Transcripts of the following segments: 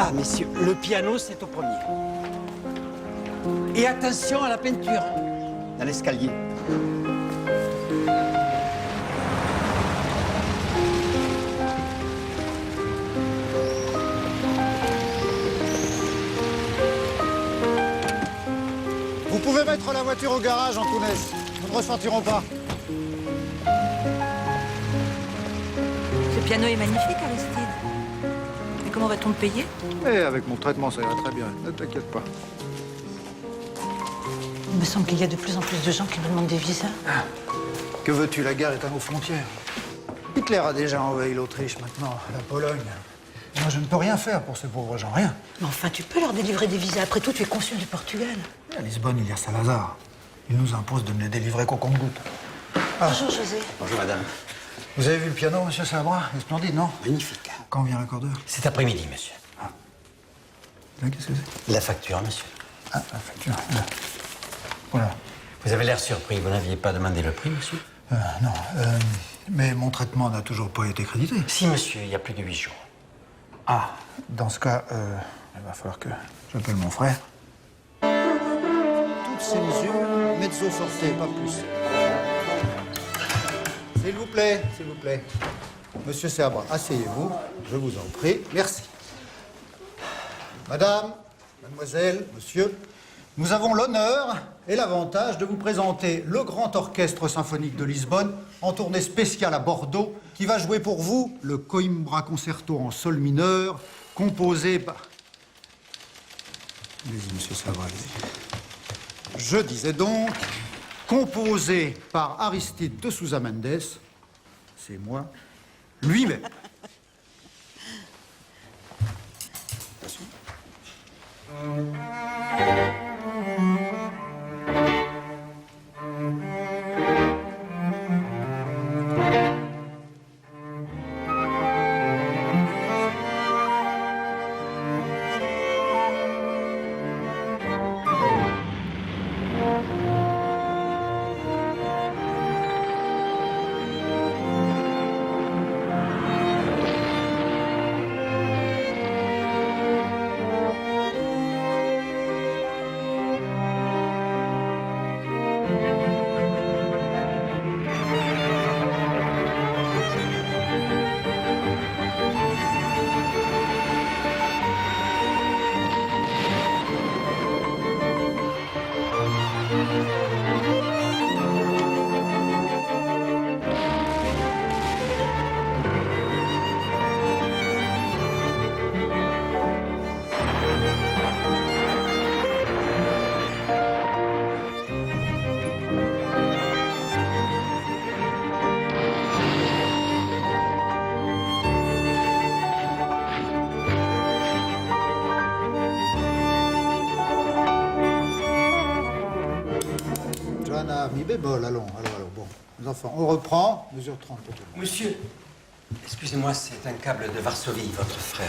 Ah, messieurs, le piano, c'est au premier. Et attention à la peinture, dans l'escalier. Vous pouvez mettre la voiture au garage, Antunes. Nous ne ressortirons pas. Ce piano est magnifique, Aristide. Et comment va-t-on le payer? Et avec mon traitement, ça ira très bien. Ne t'inquiète pas. Il me semble qu'il y a de plus en plus de gens qui nous demandent des visas. Que veux-tu, la guerre est à nos frontières. Hitler a déjà envahi l'Autriche, maintenant la Pologne. Moi, je ne peux rien faire pour ces pauvres gens, rien. Mais enfin, tu peux leur délivrer des visas. Après tout, tu es consul du Portugal. À Lisbonne, il y a Salazar. Il nous impose de ne les délivrer qu'au compte-gouttes. Bonjour, José. Bonjour, madame. Vous avez vu le piano, monsieur Sabra? Il est splendide, non? Magnifique. Quand vient l'accordeur? Cet après-midi, monsieur. Là, qu'est-ce que c'est? La facture, monsieur. Ah, la facture. Là. Voilà. Vous avez l'air surpris. Vous n'aviez pas demandé le prix, monsieur? Non. Mais mon traitement n'a toujours pas été crédité. Si, monsieur, il y a plus de 8 jours. Ah, dans ce cas, il va falloir que j'appelle mon frère. Toutes ces mesures, mezzo forte, pas plus. S'il vous plaît, s'il vous plaît. Monsieur Sabra, asseyez-vous, je vous en prie. Merci. Madame, mademoiselle, monsieur, nous avons l'honneur et l'avantage de vous présenter le Grand Orchestre Symphonique de Lisbonne en tournée spéciale à Bordeaux qui va jouer pour vous le Coimbra Concerto en sol mineur composé par... Allez-y, monsieur Sabra, allez-y. Je disais donc, composé par Aristide de Sousa Mendes, c'est moi, lui-même. Mi bémol, allons, bon. Les enfants, on reprend, mesure 30 pour tout le monde. Monsieur, excusez-moi, c'est un câble de Varsovie, votre frère.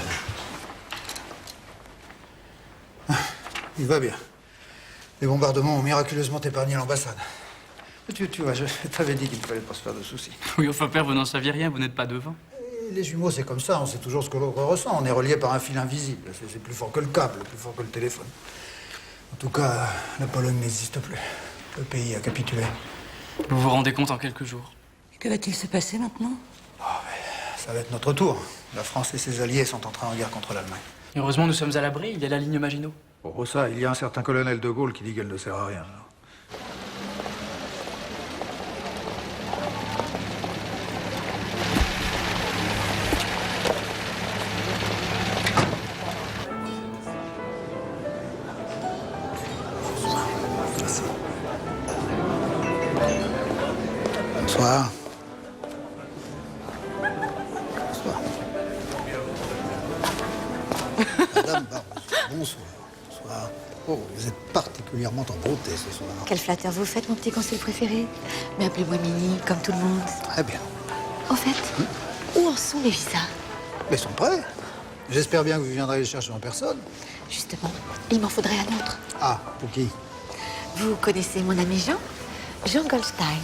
Il va bien. Les bombardements ont miraculeusement épargné l'ambassade. Tu vois, je t'avais dit qu'il ne fallait pas se faire de soucis. Oui, enfin, père, vous n'en saviez rien, vous n'êtes pas devant. Et les jumeaux, c'est comme ça, on sait toujours ce que l'autre ressent. On est relié par un fil invisible. C'est plus fort que le câble, plus fort que le téléphone. En tout cas, la Pologne n'existe plus. Le pays a capitulé. Vous vous rendez compte en quelques jours. Et que va-t-il se passer maintenant? Ça va être notre tour. La France et ses alliés sont entrés en guerre contre l'Allemagne. Et heureusement, nous sommes à l'abri, il y a la ligne Maginot. Pour ça, il y a un certain colonel de Gaulle qui dit qu'elle ne sert à rien. Alors. Bonsoir. Bonsoir. Madame Barroso, bonsoir. Bonsoir. Oh, vous êtes particulièrement en beauté ce soir. Quel flatteur vous faites, mon petit consul préféré. Mais appelez-moi Mini, comme tout le monde. Très bien. En fait, où en sont les visas? Mais ils sont prêts. J'espère bien que vous viendrez les chercher en personne. Justement, il m'en faudrait un autre. Ah, pour qui? Vous connaissez mon ami Jean? Jean Goldstein.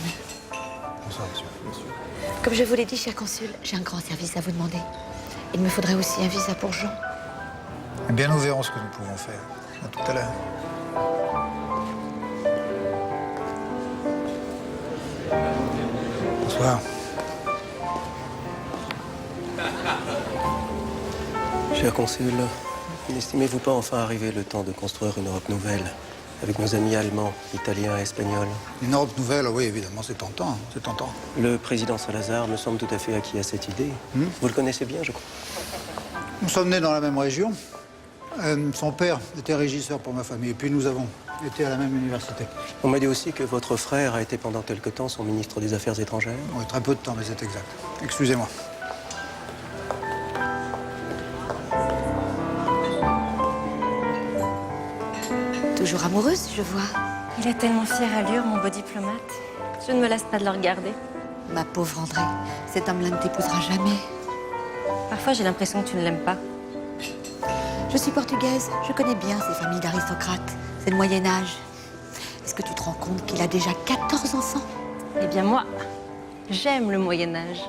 Bonsoir, monsieur. Comme je vous l'ai dit, cher consul, j'ai un grand service à vous demander. Il me faudrait aussi un visa pour Jean. Eh bien, nous verrons ce que nous pouvons faire. À tout à l'heure. Bonsoir. Cher consul, n'estimez-vous pas enfin arriver le temps de construire une Europe nouvelle avec nos amis allemands, italiens et espagnols? Une Europe nouvelle, oui, évidemment, c'est tentant, c'est tentant. Le président Salazar me semble tout à fait acquis à cette idée. Vous le connaissez bien, je crois. Nous sommes nés dans la même région. Son père était régisseur pour ma famille, et puis nous avons été à la même université. On m'a dit aussi que votre frère a été pendant quelque temps son ministre des Affaires étrangères. Oui, très peu de temps, mais c'est exact. Excusez-moi. Toujours amoureuse, je vois. Il a tellement fière allure, mon beau diplomate. Je ne me lasse pas de le regarder. Ma pauvre André, cet homme-là ne t'épousera jamais. Parfois, j'ai l'impression que tu ne l'aimes pas. Je suis portugaise, je connais bien ces familles d'aristocrates. C'est le Moyen-Âge. Est-ce que tu te rends compte qu'il a déjà 14 enfants? Eh bien, moi, j'aime le Moyen-Âge.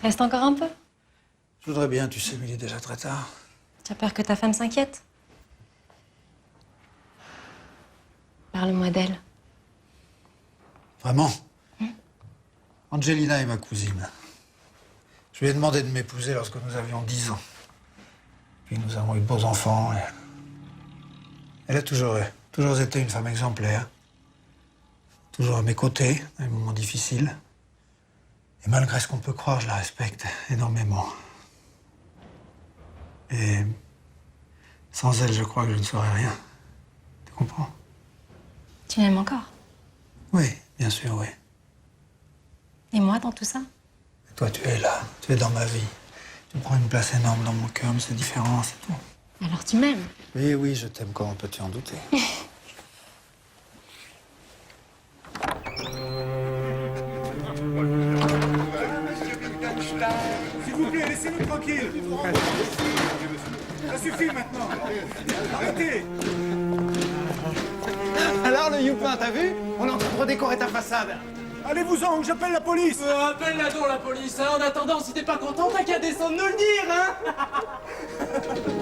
Reste encore un peu. Je voudrais bien, tu sais, mais il est déjà très tard. Tu as peur que ta femme s'inquiète? Parle-moi d'elle. Vraiment? Angelina est ma cousine. Je lui ai demandé de m'épouser lorsque nous avions 10 ans. Puis nous avons eu de beaux enfants. Et... Elle a toujours été une femme exemplaire. Toujours à mes côtés, dans les moments difficiles. Et malgré ce qu'on peut croire, je la respecte énormément. Et sans elle, je crois que je ne serais rien. Tu comprends? Tu m'aimes encore? Oui, bien sûr, oui. Et moi, dans tout ça? Et toi, tu es là, tu es dans ma vie. Tu prends une place énorme dans mon cœur, mais c'est différent, c'est tout. Alors tu m'aimes? Oui, oui, je t'aime, comment peux-tu en douter? S'il vous plaît, laissez-nous tranquille. Ça suffit maintenant. Arrêtez. Alors le Youpin, t'as vu? On est en train de redécorer ta façade. Allez-vous-en ou j'appelle la police. Appelle-la donc la police, hein. En attendant, si t'es pas content, t'as qu'à descendre nous le dire, hein.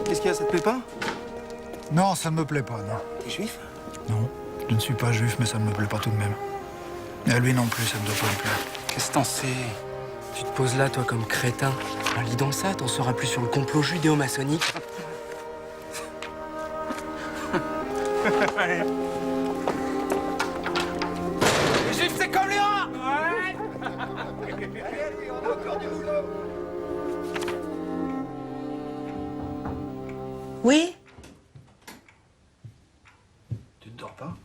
Qu'est-ce qu'il y a, ça te plaît pas? Non, ça ne me plaît pas, non. T'es juif? Non, je ne suis pas juif, mais ça ne me plaît pas tout de même. Et à lui non plus, ça ne doit pas me plaire. Qu'est-ce que t'en sais? Tu te poses là, toi, comme crétin. Lis donc ça, t'en sauras plus sur le complot judéo-maçonnique. Les juifs, c'est comme les rats. Oui? Tu ne dors pas?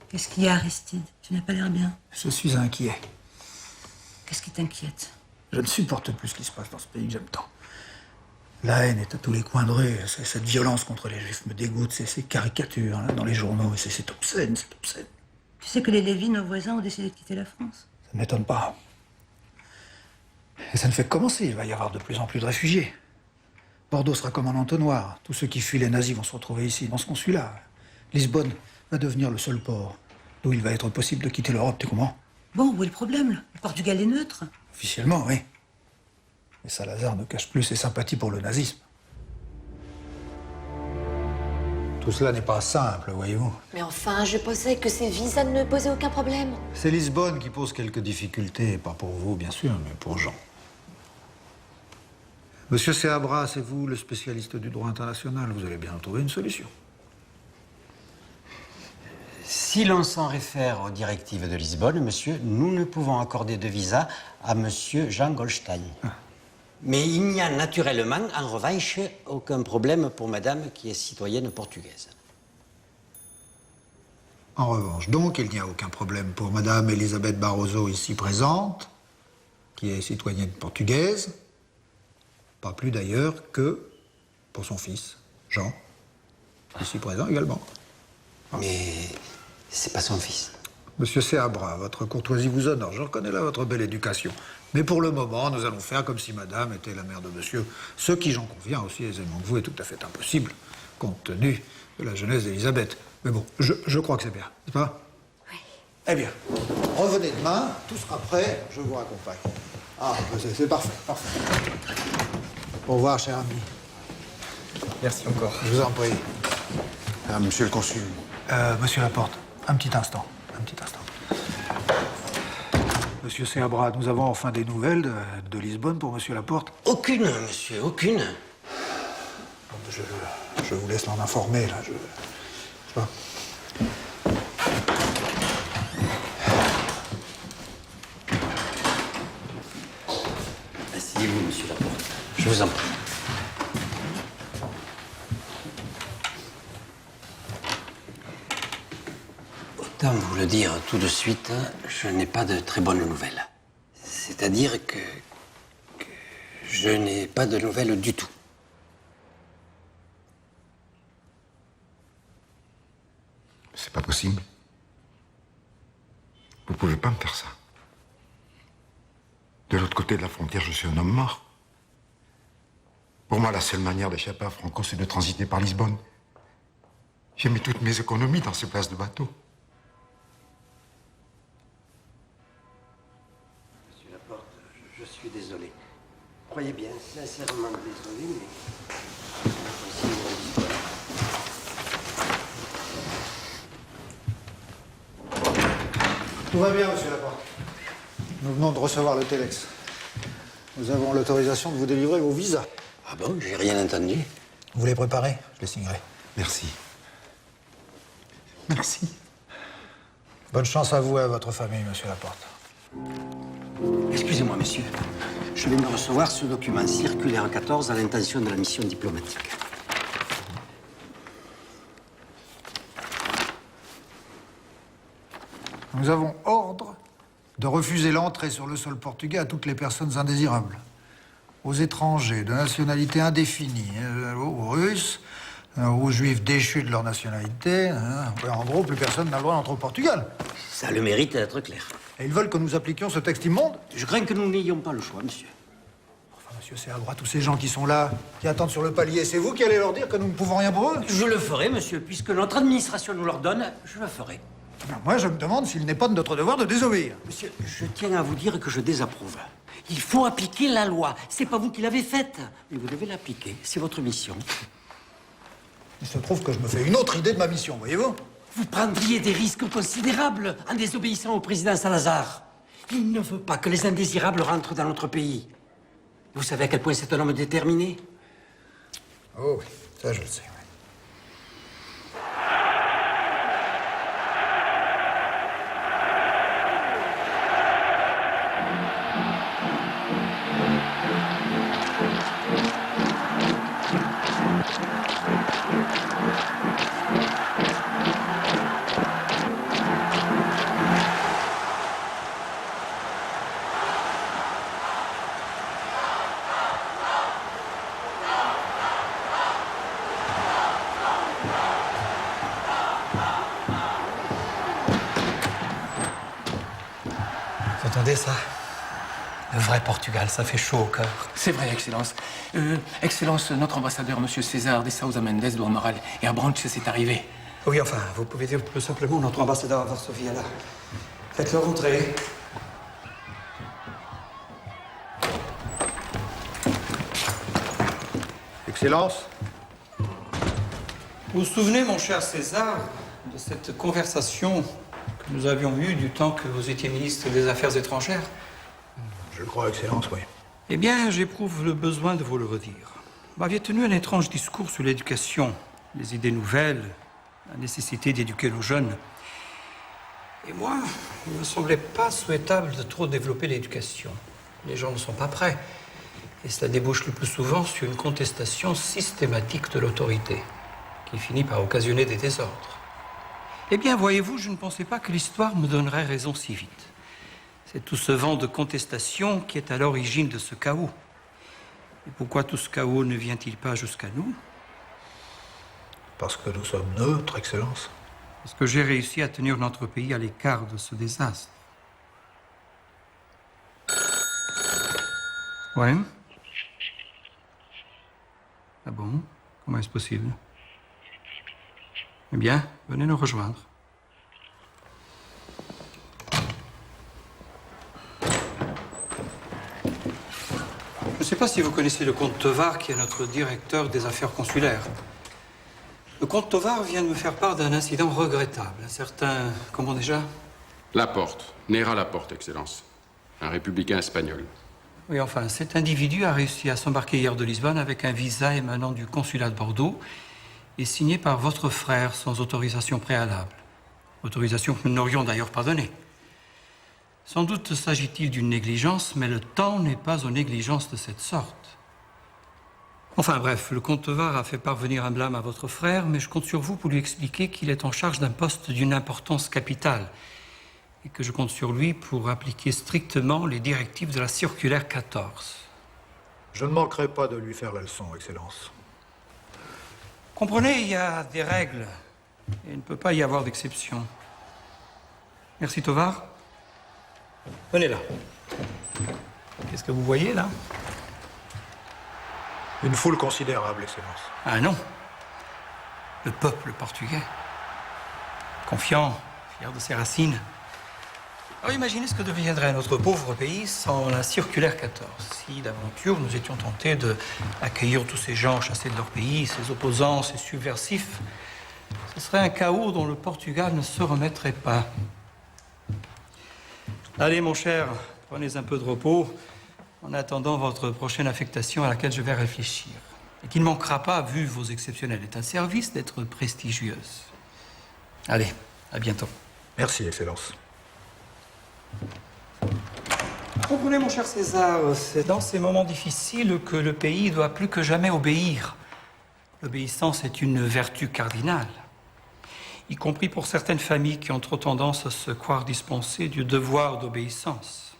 Qu'est-ce qu'il y a, Aristide? Tu n'as pas l'air bien. Je suis inquiet. Qu'est-ce qui t'inquiète? Je ne supporte plus ce qui se passe dans ce pays que j'aime tant. La haine est à tous les coins de rue. Cette violence contre les juifs me dégoûte. Ces caricatures là, dans les journaux. C'est obscène, c'est obscène. Tu sais que les Lévy, nos voisins, ont décidé de quitter la France. Ça ne m'étonne pas. Et ça ne fait que commencer. Il va y avoir de plus en plus de réfugiés. Bordeaux sera comme un entonnoir. Tous ceux qui fuient les nazis vont se retrouver ici, dans ce consulat. Lisbonne va devenir le seul port d'où il va être possible de quitter l'Europe. Tu comprends? Bon, où est le problème, là? Le Portugal est neutre. Officiellement, oui. Mais Salazar ne cache plus ses sympathies pour le nazisme. Tout cela n'est pas simple, voyez-vous. Mais enfin, je pensais que ces visas ne posaient aucun problème. C'est Lisbonne qui pose quelques difficultés, pas pour vous, bien sûr, mais pour Jean. Monsieur Seabra, c'est vous le spécialiste du droit international. Vous allez bien trouver une solution. Si l'on s'en réfère aux directives de Lisbonne, monsieur, nous ne pouvons accorder de visa à monsieur Jean Goldstein. Mais il n'y a naturellement, en revanche, aucun problème pour madame qui est citoyenne portugaise. En revanche, donc, il n'y a aucun problème pour madame Elisabeth Barroso, ici présente, qui est citoyenne portugaise. Pas plus d'ailleurs que pour son fils, Jean, ici présent également. Mais c'est pas son fils. Monsieur Seabra, votre courtoisie vous honore. Je reconnais là votre belle éducation. Mais pour le moment, nous allons faire comme si madame était la mère de monsieur. Ce qui, j'en conviens aussi aisément que vous, est tout à fait impossible, compte tenu de la jeunesse d'Elisabeth. Mais bon, je crois que c'est bien, n'est-ce pas? Oui. Eh bien, revenez demain, tout sera prêt, je vous raccompagne. Ah, c'est parfait, parfait. Au revoir, cher ami. Merci encore. Je vous en prie. Ah, monsieur le consul. Monsieur Laporte, un petit instant, un petit instant. Monsieur Seabra, nous avons enfin des nouvelles de Lisbonne pour monsieur Laporte. Aucune, monsieur, aucune. Je vous laisse l'en informer, là. Tu vois. Asseyez-vous, monsieur Laporte. Je vous en prie. Autant vous le dire tout de suite, je n'ai pas de très bonnes nouvelles. C'est-à-dire que je n'ai pas de nouvelles du tout. C'est pas possible. Vous pouvez pas me faire ça. De l'autre côté de la frontière, je suis un homme mort. Pour moi, la seule manière d'échapper à Franco, c'est de transiter par Lisbonne. J'ai mis toutes mes économies dans ces places de bateau. Monsieur Laporte, je suis désolé. Croyez bien, sincèrement désolé, mais... voici mon histoire. Tout va bien, monsieur Laporte. Nous venons de recevoir le Telex. Nous avons l'autorisation de vous délivrer vos visas. Ah bon, j'ai rien entendu. Vous les préparez? Je les signerai. Merci. Merci. Bonne chance à vous et à votre famille, monsieur Laporte. Excusez-moi, monsieur. Je viens de recevoir ce document circulaire 14 à l'intention de la mission diplomatique. Nous avons ordre de refuser l'entrée sur le sol portugais à toutes les personnes indésirables, aux étrangers de nationalité indéfinie, aux Russes, aux Juifs déchus de leur nationalité. En gros, plus personne n'a le droit d'entrer au Portugal. Ça a le mérite d'être clair. Et ils veulent que nous appliquions ce texte immonde? Je crains que nous n'ayons pas le choix, monsieur. Enfin, monsieur Seabra, tous ces gens qui sont là, qui attendent sur le palier, c'est vous qui allez leur dire que nous ne pouvons rien pour eux? Je le ferai, monsieur, puisque notre administration nous l'ordonne, je le ferai. Ben, moi, je me demande s'il n'est pas de notre devoir de désobéir. Monsieur, je tiens à vous dire que je désapprouve. Il faut appliquer la loi. C'est pas vous qui l'avez faite, mais vous devez l'appliquer. C'est votre mission. Il se trouve que je me fais une autre idée de ma mission, voyez-vous? Vous prendriez des risques considérables en désobéissant au président Salazar. Il ne veut pas que les indésirables rentrent dans notre pays. Vous savez à quel point c'est un homme déterminé? Oh oui, ça je le sais. Vous entendez ça? Le vrai Portugal, ça fait chaud au cœur. C'est vrai, Excellence. Excellence, notre ambassadeur, Monsieur César de Sousa Mendes do Amaral, et à Branche, c'est arrivé. Oui, enfin, vous pouvez dire plus simplement notre ambassadeur à Varsovie, là. Faites-le rentrer. Excellence? Vous vous souvenez, mon cher César, de cette conversation que nous avions eue du temps que vous étiez ministre des Affaires étrangères? Je le crois, Excellence, oui. Eh bien, j'éprouve le besoin de vous le redire. Vous m'aviez tenu un étrange discours sur l'éducation, les idées nouvelles, la nécessité d'éduquer nos jeunes. Et moi, il ne me semblait pas souhaitable de trop développer l'éducation. Les gens ne sont pas prêts. Et cela débouche le plus souvent sur une contestation systématique de l'autorité, qui finit par occasionner des désordres. Eh bien, voyez-vous, je ne pensais pas que l'histoire me donnerait raison si vite. C'est tout ce vent de contestation qui est à l'origine de ce chaos. Et pourquoi tout ce chaos ne vient-il pas jusqu'à nous? Parce que nous sommes neutres, Excellence. Parce que j'ai réussi à tenir notre pays à l'écart de ce désastre. Ouais? Ah bon? Comment est-ce possible? Eh bien, venez nous rejoindre. pas si vous connaissez le comte Tovar, qui est notre directeur des affaires consulaires. Le comte Tovar vient de me faire part d'un incident regrettable. Un certain... comment déjà? Laporte. Néra Laporte, Excellence. Un républicain espagnol. Oui, enfin, cet individu a réussi à s'embarquer hier de Lisbonne avec un visa émanant du consulat de Bordeaux et signé par votre frère sans autorisation préalable. Autorisation que nous n'aurions d'ailleurs pas donnée. Sans doute s'agit-il d'une négligence, mais le temps n'est pas aux négligences de cette sorte. Enfin bref, le comte Tovar a fait parvenir un blâme à votre frère, mais je compte sur vous pour lui expliquer qu'il est en charge d'un poste d'une importance capitale et que je compte sur lui pour appliquer strictement les directives de la circulaire 14. Je ne manquerai pas de lui faire la leçon, Excellence. Comprenez, il y a des règles et il ne peut pas y avoir d'exception. Merci Tovar. Venez là. Qu'est-ce que vous voyez là? Une foule considérable, Excellence. Ah non. Le peuple portugais. Confiant, fier de ses racines. Alors imaginez ce que deviendrait notre pauvre pays sans la circulaire 14. Si d'aventure nous étions tentés d'accueillir tous ces gens chassés de leur pays, ces opposants, ces subversifs, ce serait un chaos dont le Portugal ne se remettrait pas. Allez mon cher, prenez un peu de repos en attendant votre prochaine affectation à laquelle je vais réfléchir. Et qui ne manquera pas, vu vos exceptionnels états de service, d'être prestigieuse. Allez, à bientôt. Merci, Excellence. Comprenez, mon cher César, c'est dans ces moments difficiles que le pays doit plus que jamais obéir. L'obéissance est une vertu cardinale, y compris pour certaines familles qui ont trop tendance à se croire dispensées du devoir d'obéissance.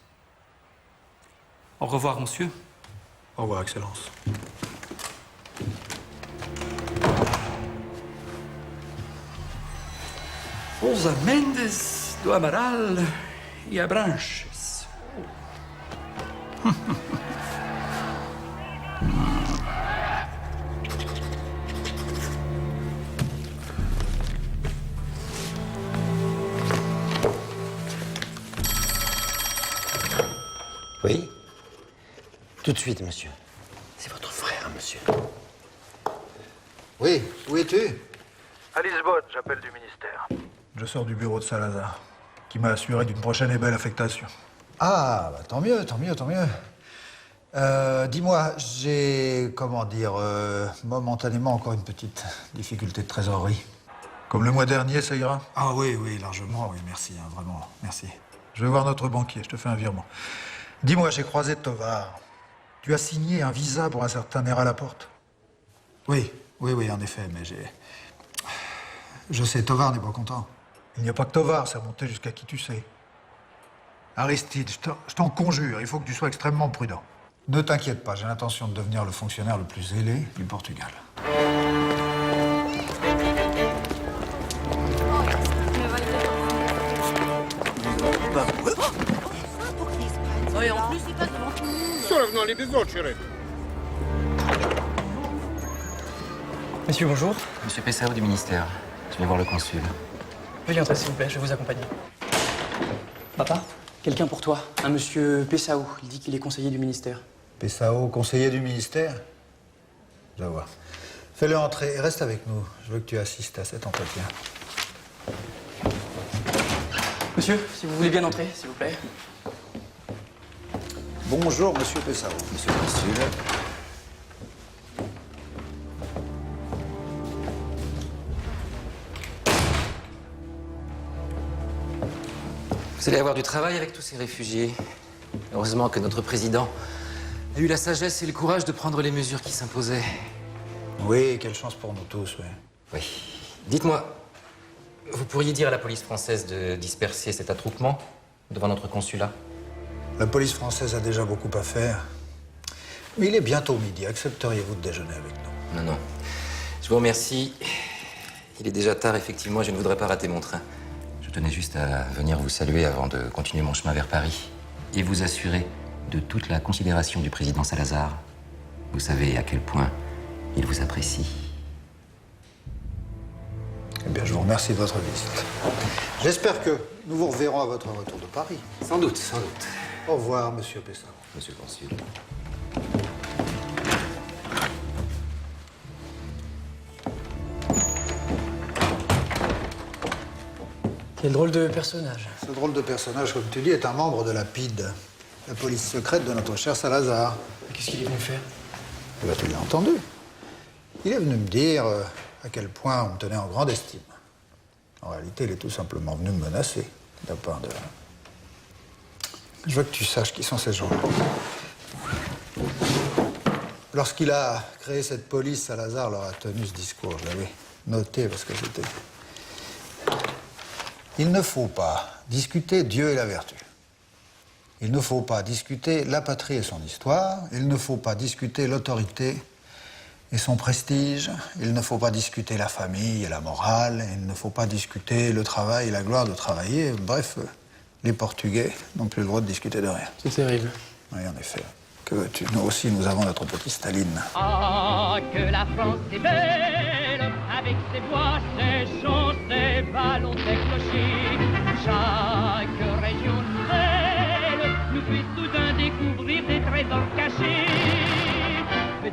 Au revoir, monsieur. Au revoir, Excellence. Rosa Mendes do Amaral e Abranches. Oui? Tout de suite, monsieur. C'est votre frère, monsieur. Oui, où es-tu? À Lisbonne, j'appelle du ministère. Je sors du bureau de Salazar, qui m'a assuré d'une prochaine et belle affectation. Ah, bah, tant mieux, tant mieux, tant mieux. Dis-moi, j'ai, comment dire, momentanément encore une petite difficulté de trésorerie. Comme le mois dernier, ça ira? Ah oui, oui, largement, oui, merci, hein, vraiment, merci. Je vais voir notre banquier, je te fais un virement. Dis-moi, j'ai croisé Tovar. Tu as signé un visa pour un certain Néra Laporte? Oui, oui, oui, en effet, mais j'ai... Je sais, Tovar n'est pas content. Il n'y a pas que Tovar, c'est remonté jusqu'à qui tu sais. Aristide, je t'en conjure, il faut que tu sois extrêmement prudent. Ne t'inquiète pas, j'ai l'intention de devenir le fonctionnaire le plus zélé du Portugal. Et en plus, il passe devant tout le monde. Monsieur, bonjour. Monsieur Pessao du ministère. Je vais voir le consul. Veuillez entrer, s'il vous plaît, je vais vous accompagner. Papa, quelqu'un pour toi. Un monsieur Pessao. Il dit qu'il est conseiller du ministère. Pessao, conseiller du ministère? Je vais voir. Fais-le entrer et reste avec nous. Je veux que tu assistes à cet entretien. Monsieur, si vous voulez bien entrer, s'il vous plaît. Bonjour, monsieur Pessao. Monsieur le consul. Vous allez avoir du travail avec tous ces réfugiés. Heureusement que notre président a eu la sagesse et le courage de prendre les mesures qui s'imposaient. Oui, quelle chance pour nous tous, oui. Oui. Dites-moi, vous pourriez dire à la police française de disperser cet attroupement devant notre consulat? La police française a déjà beaucoup à faire. Mais il est bientôt midi. Accepteriez-vous de déjeuner avec nous? Non, non. Je vous remercie. Il est déjà tard, effectivement, et je ne voudrais pas rater mon train. Je tenais juste à venir vous saluer avant de continuer mon chemin vers Paris et vous assurer de toute la considération du président Salazar. Vous savez à quel point il vous apprécie. Eh bien, je vous remercie de votre visite. J'espère que nous vous reverrons à votre retour de Paris. Sans doute, sans doute. Au revoir, monsieur Pessao. Monsieur le consul. Quel drôle de personnage. Ce drôle de personnage, comme tu dis, est un membre de la PID, la police secrète de notre cher Salazar. Qu'est-ce qu'il est venu faire? Eh ben, tu l'as entendu. Il est venu me dire à quel point on me tenait en grande estime. En réalité, il est tout simplement venu me menacer d'un point de... Je veux que tu saches qui sont ces gens-là. Lorsqu'il a créé cette police, Salazar leur a tenu ce discours. Je l'avais noté parce que c'était... Il ne faut pas discuter Dieu et la vertu. Il ne faut pas discuter la patrie et son histoire. Il ne faut pas discuter l'autorité et son prestige. Il ne faut pas discuter la famille et la morale. Il ne faut pas discuter le travail et la gloire de travailler. Bref, les Portugais n'ont plus le droit de discuter de rien. C'est terrible. Oui, en effet. Que veux-tu? Nous aussi, nous avons notre petit Staline. Ah, que la France est belle, avec ses bois, ses champs, ses ballons, ses clochers. Chaque région nouvelle nous fait soudain découvrir des trésors cachés.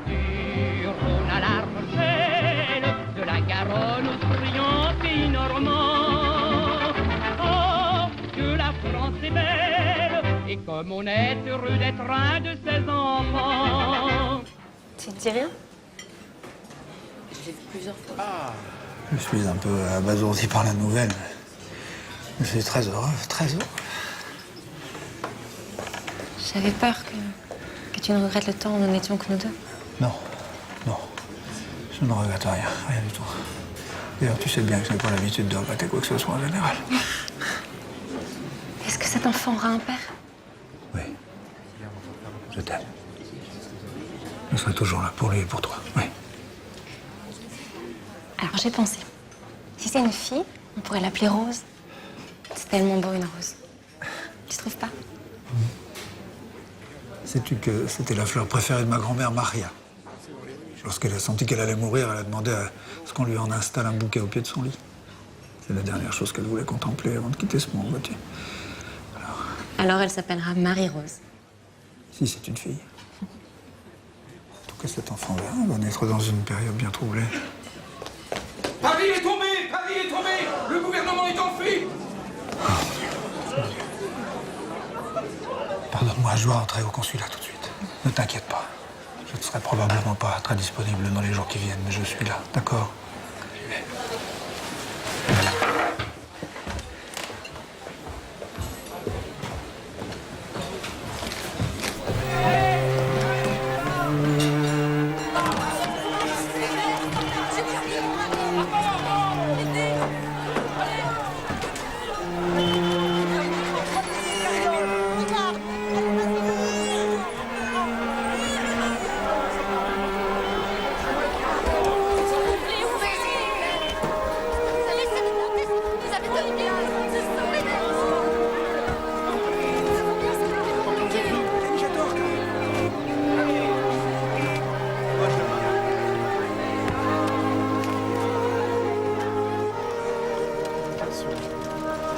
Du Rhône à la Rochelle, de la Garonne au brillant pays normand. Oh, que la France est belle, et comme on est heureux d'être un de ses enfants. Tu te dis rien? Je l'ai vu plusieurs fois. Je suis un peu abasourdi par la nouvelle. Je suis très heureux, très heureux. J'avais peur que tu ne regrettes le temps où nous n'étions que nous deux. Non, non. Je ne regrette rien, rien du tout. D'ailleurs, tu sais bien que je n'ai pas l'habitude de regretter quoi que ce soit en général. Est-ce que cet enfant aura un père? Oui. Je t'aime. Je serai toujours là pour lui et pour toi, oui. Alors j'ai pensé. Si c'est une fille, on pourrait l'appeler Rose. C'est tellement beau une rose. Tu trouves pas? Sais-tu que c'était la fleur préférée de ma grand-mère Maria? Lorsqu'elle a senti qu'elle allait mourir, elle a demandé à ce qu'on lui en installe un bouquet au pied de son lit. C'est la dernière chose qu'elle voulait contempler avant de quitter ce monde, vois-tu. Alors elle s'appellera Marie-Rose. Si c'est une fille. En tout cas, cet enfant-là va naître dans une période bien troublée. Paris est tombé! Paris est tombé! Le gouvernement est en fuite! Pardonne-moi, je dois entrer au consulat tout de suite. Ne t'inquiète pas. Je ne serai probablement pas très disponible dans les jours qui viennent, mais je suis là, d'accord?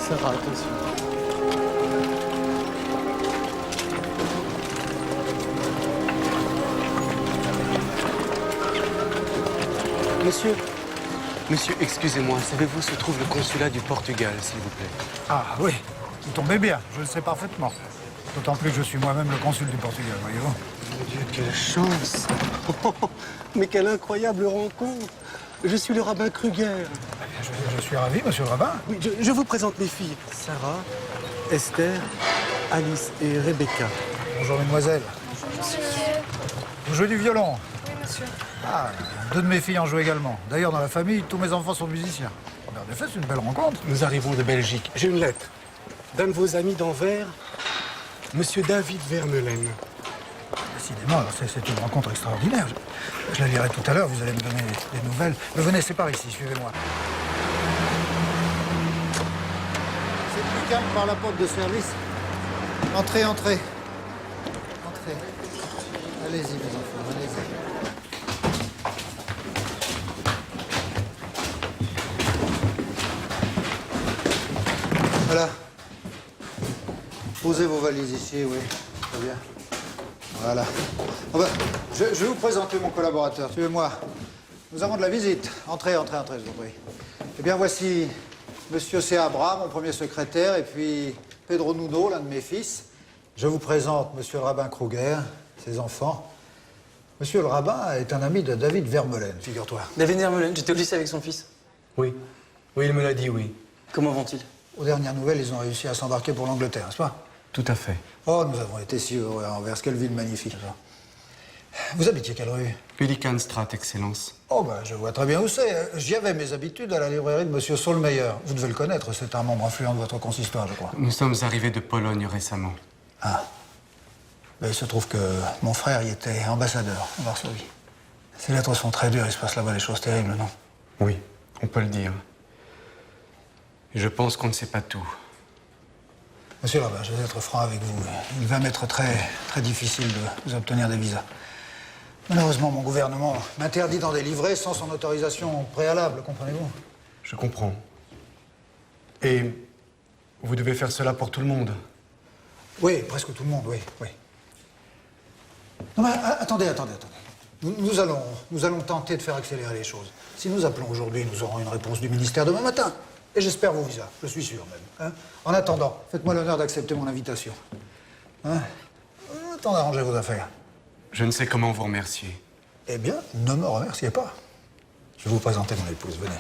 Sarah, attention. Monsieur, excusez-moi, savez-vous où se trouve le consulat du Portugal, s'il vous plaît? Ah oui, vous tombez bien, je le sais parfaitement. D'autant plus que je suis moi-même le consul du Portugal, voyez-vous. Mon Dieu, quelle chance! Mais quelle incroyable rencontre! Je suis le rabbin Kruger. Je suis ravi, monsieur le rabbin. Oui, je vous présente mes filles. Sarah, Esther, Alice et Rebecca. Bonjour, mesdemoiselles. Vous jouez du violon? Oui, monsieur. Ah, deux de mes filles en jouent également. D'ailleurs, dans la famille, tous mes enfants sont musiciens. En effet, c'est une belle rencontre. Nous arrivons de Belgique. J'ai une lettre d'un de vos amis d'Anvers, monsieur David Vermeulen. Décidément, alors c'est une rencontre extraordinaire. Je la lirai tout à l'heure, vous allez me donner des nouvelles. Mais venez, c'est par ici, suivez-moi. C'est plus calme par la porte de service. Entrez, entrez. Entrez. Allez-y, mes enfants, allez-y. Voilà. Posez vos valises ici, oui. Très bien. Voilà. Oh ben, je vais vous présenter mon collaborateur. Suivez-moi. Nous avons de la visite. Entrez, entrez, entrez, je vous prie. Eh bien, voici Monsieur Seabra, mon premier secrétaire, et puis Pedro Nuno, l'un de mes fils. Je vous présente Monsieur le rabbin Kruger, ses enfants. Monsieur le rabbin est un ami de David Vermeulen, figure-toi. David Vermeulen, j'étais au lycée avec son fils. Oui. Oui, il me l'a dit, oui. Comment vont-ils? Aux dernières nouvelles, ils ont réussi à s'embarquer pour l'Angleterre, n'est-ce pas? Tout à fait. Oh, nous avons été si heureux à Anvers, quelle ville magnifique. Vous habitiez quelle rue? Pelikanstraat, Excellence. Oh, ben, je vois très bien où c'est. J'y avais mes habitudes à la librairie de Monsieur Saulmeyer. Vous devez le connaître, c'est un membre influent de votre consistoire, je crois. Nous sommes arrivés de Pologne récemment. Ah. Ben, il se trouve que mon frère y était ambassadeur en Varsovie. Ces lettres sont très dures, il se passe là-bas des choses terribles, non? Oui, on peut le dire. Je pense qu'on ne sait pas tout. Monsieur le rabbin, je vais être franc avec vous. Il va m'être très difficile de vous obtenir des visas. Malheureusement, mon gouvernement m'interdit d'en délivrer sans son autorisation préalable, comprenez-vous? Je comprends. Et vous devez faire cela pour tout le monde? Oui, presque tout le monde, oui. Non, mais attendez. Nous allons tenter de faire accélérer les choses. Si nous appelons aujourd'hui, nous aurons une réponse du ministère demain matin. Et j'espère vos visas, je suis sûr même. Hein? En attendant, faites-moi l'honneur d'accepter mon invitation. Hein? Temps d'arranger vos affaires. Je ne sais comment vous remercier. Eh bien, ne me remerciez pas. Je vais vous présenter mon épouse, venez.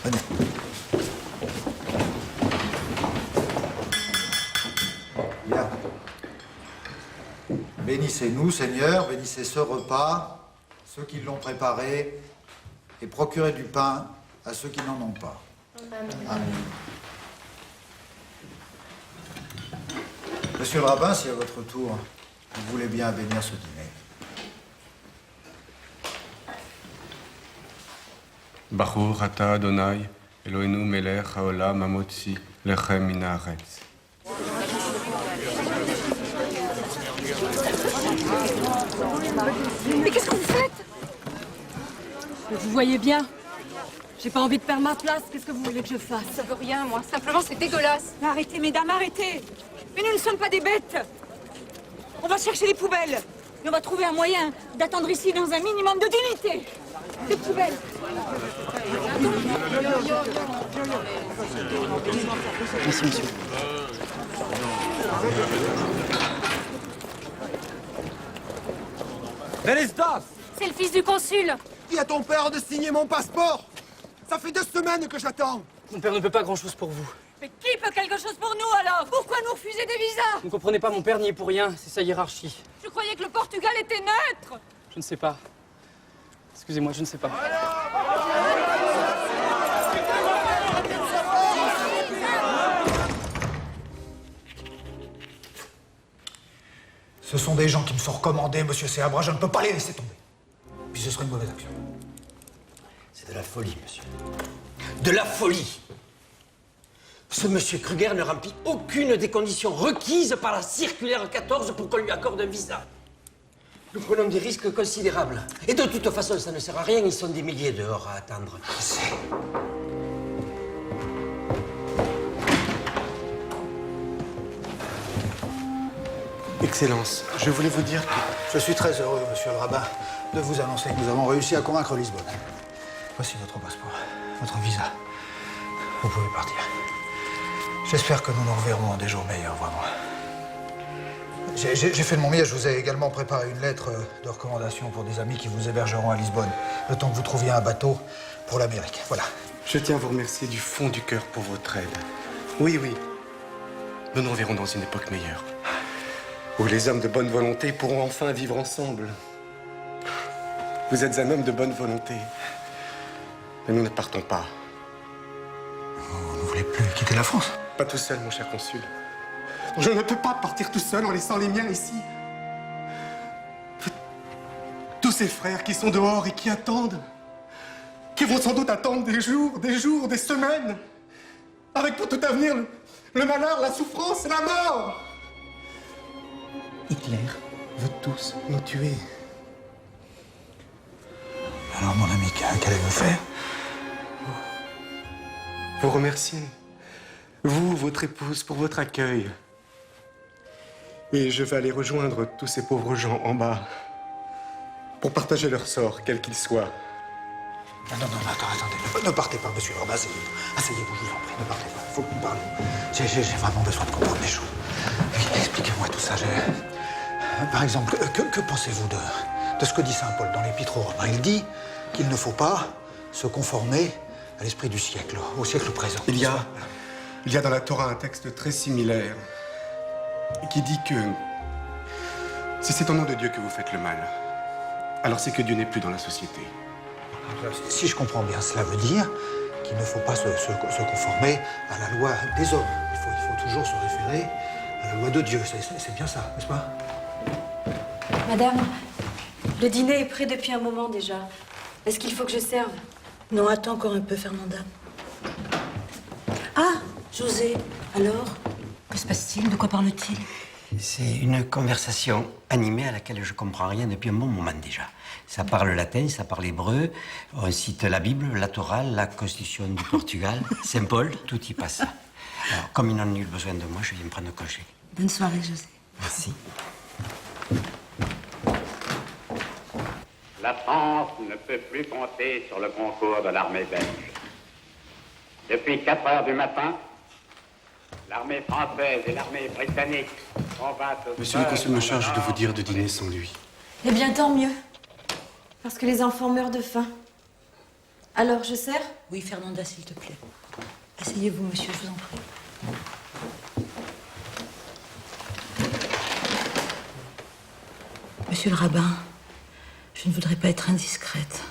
Venez. Bien. Bénissez-nous, Seigneur, bénissez ce repas, ceux qui l'ont préparé, et procurez du pain à ceux qui n'en ont pas. Amen. Monsieur le rabbin, si à votre tour, vous voulez bien bénir ce dîner. Baruch ata Adonai, Eloheinu melech haolam hamotzi lechem min haaretz. Mais qu'est-ce que vous faites? Vous voyez bien. J'ai pas envie de perdre ma place. Qu'est-ce que vous voulez que je fasse? Ça veut rien, moi. Simplement, c'est dégueulasse. Arrêtez, mesdames, arrêtez. Mais nous ne sommes pas des bêtes. On va chercher les poubelles. Et on va trouver un moyen d'attendre ici dans un minimum de dignité. Les poubelles. Merci, monsieur. C'est le fils du consul. Dis à ton père de signer mon passeport. Ça fait 2 semaines que j'attends. Mon père ne peut pas grand-chose pour vous. Mais qui peut quelque chose pour nous alors? Pourquoi nous refuser des visas? Vous ne comprenez pas, mon père n'y est pour rien. C'est sa hiérarchie. Je croyais que le Portugal était neutre. Je ne sais pas. Excusez-moi, je ne sais pas. Ce sont des gens qui me sont recommandés, monsieur Seabra, je ne peux pas les laisser tomber. Puis ce serait une mauvaise action. C'est de la folie, monsieur. De la folie. Ce monsieur Kruger ne remplit aucune des conditions requises par la circulaire 14 pour qu'on lui accorde un visa. Nous prenons des risques considérables. Et de toute façon, ça ne sert à rien, ils sont des milliers dehors à attendre. Excellence, je voulais vous dire que... Je suis très heureux, monsieur le rabbin, de vous annoncer que nous avons réussi à convaincre Lisbonne. Voici votre passeport, votre visa. Vous pouvez partir. J'espère que nous nous reverrons des jours meilleurs, vraiment. J'ai fait de mon mieux. Je vous ai également préparé une lettre de recommandation pour des amis qui vous hébergeront à Lisbonne, le temps que vous trouviez un bateau pour l'Amérique. Voilà. Je tiens à vous remercier du fond du cœur pour votre aide. Oui. Nous nous reverrons dans une époque meilleure, où les hommes de bonne volonté pourront enfin vivre ensemble. Vous êtes un homme de bonne volonté. Mais nous ne partons pas. Vous ne voulez plus quitter la France? Pas tout seul, mon cher consul. Je ne peux pas partir tout seul en laissant les miens ici. Tous ces frères qui sont dehors et qui attendent, qui vont sans doute attendre des jours, des semaines, avec pour tout avenir le malheur, la souffrance, la mort. Hitler veut tous nous tuer. Alors, mon ami, qu'allez-vous faire? Vous remercier. Vous, votre épouse, pour votre accueil. Et je vais aller rejoindre tous ces pauvres gens en bas pour partager leur sort, quel qu'il soit. Non, attendez, ne partez pas, monsieur Robin, asseyez-vous. Asseyez-vous, je vous en prie, ne partez pas. Il faut que nous parlions. J'ai vraiment besoin de comprendre les choses. Expliquez-moi tout ça. Par exemple, que pensez-vous de ce que dit saint Paul dans l'Épître aux Romains? Il dit qu'il ne faut pas se conformer à l'esprit du siècle, au siècle présent. Il y a dans la Torah un texte très similaire qui dit que si c'est au nom de Dieu que vous faites le mal, alors c'est que Dieu n'est plus dans la société. Si je comprends bien, cela veut dire qu'il ne faut pas se conformer à la loi des hommes. Il faut toujours se référer à la loi de Dieu. C'est bien ça, n'est-ce pas? Madame, le dîner est prêt depuis un moment déjà. Est-ce qu'il faut que je serve? Non, attends encore un peu, Fernanda. Ah, José, alors? Que se passe-t-il? De quoi parle-t-il? C'est une conversation animée à laquelle je comprends rien depuis un bon moment déjà. Ça parle latin, ça parle hébreu, on cite la Bible, la Torah, la Constitution du Portugal, Saint Paul, tout y passe. Alors, comme ils n'ont nul besoin de moi, je viens me prendre congé. Bonne soirée, José. Merci. La France ne peut plus compter sur le concours de l'armée belge. Depuis 4 heures du matin, l'armée française et l'armée britannique combattent... Monsieur le consul me charge de vous dire de dîner sans lui. Eh bien, tant mieux. Parce que les enfants meurent de faim. Alors, je sers? Oui, Fernanda, s'il te plaît. Asseyez-vous, monsieur, je vous en prie. Monsieur le rabbin, je ne voudrais pas être indiscrète.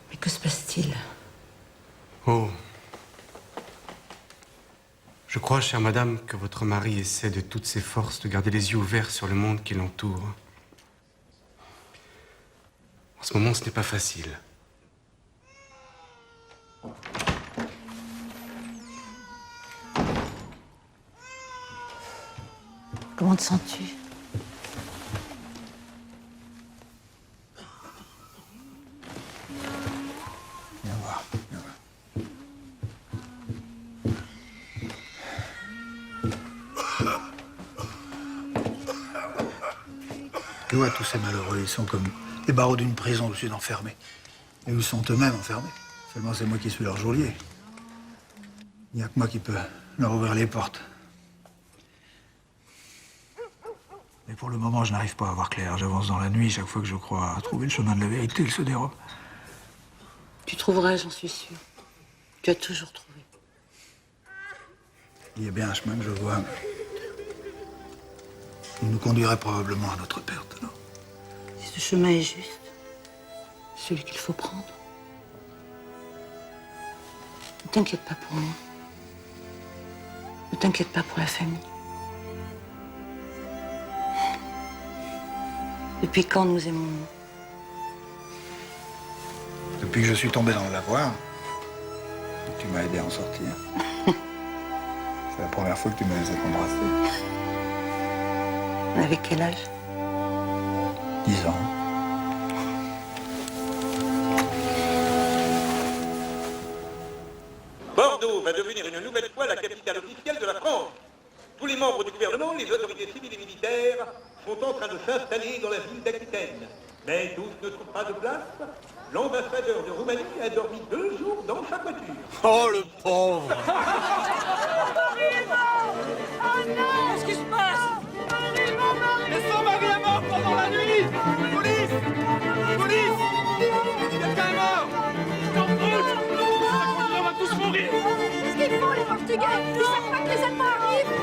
Mais que se passe-t-il? Oh. Je crois, chère madame, que votre mari essaie de toutes ses forces de garder les yeux ouverts sur le monde qui l'entoure. En ce moment, ce n'est pas facile. Comment te sens-tu? Viens voir. Tu vois, tous ces malheureux, ils sont comme les barreaux d'une prison où je suis enfermé. Et où ils sont eux-mêmes enfermés. Seulement, c'est moi qui suis leur geôlier. Il n'y a que moi qui peux leur ouvrir les portes. Mais pour le moment, je n'arrive pas à voir clair. J'avance dans la nuit. Chaque fois que je crois trouver le chemin de la vérité, il se dérobe. Tu trouveras, j'en suis sûre. Tu as toujours trouvé. Il y a bien un chemin que je vois. Il nous conduirait probablement à notre perte, non? Si ce chemin est juste, celui qu'il faut prendre. Ne t'inquiète pas pour moi. Ne t'inquiète pas pour la famille. Depuis quand nous aimons-nous? Depuis que je suis tombé dans le lavoir, tu m'as aidé à en sortir. C'est la première fois que tu me laissais t'embrasser. Avec quel âge? 10 ans. Bordeaux va devenir une nouvelle fois la capitale officielle de la France. Tous les membres du gouvernement, les autorités civiles et militaires sont en train de s'installer dans la ville d'Aquitaine. Mais tous ne trouvent pas de place. L'ambassadeur de Roumanie a dormi 2 jours dans sa voiture. Oh, le pauvre! Oh non! Qu'est-ce qui se passe? Mais son mari est mort pendant la nuit! Police! Police! Quelqu'un est mort! J'en brûle! On va tous mourir! Qu'est-ce qu'ils font, les Portugais? Ils savent pas que les Allemands arrivent?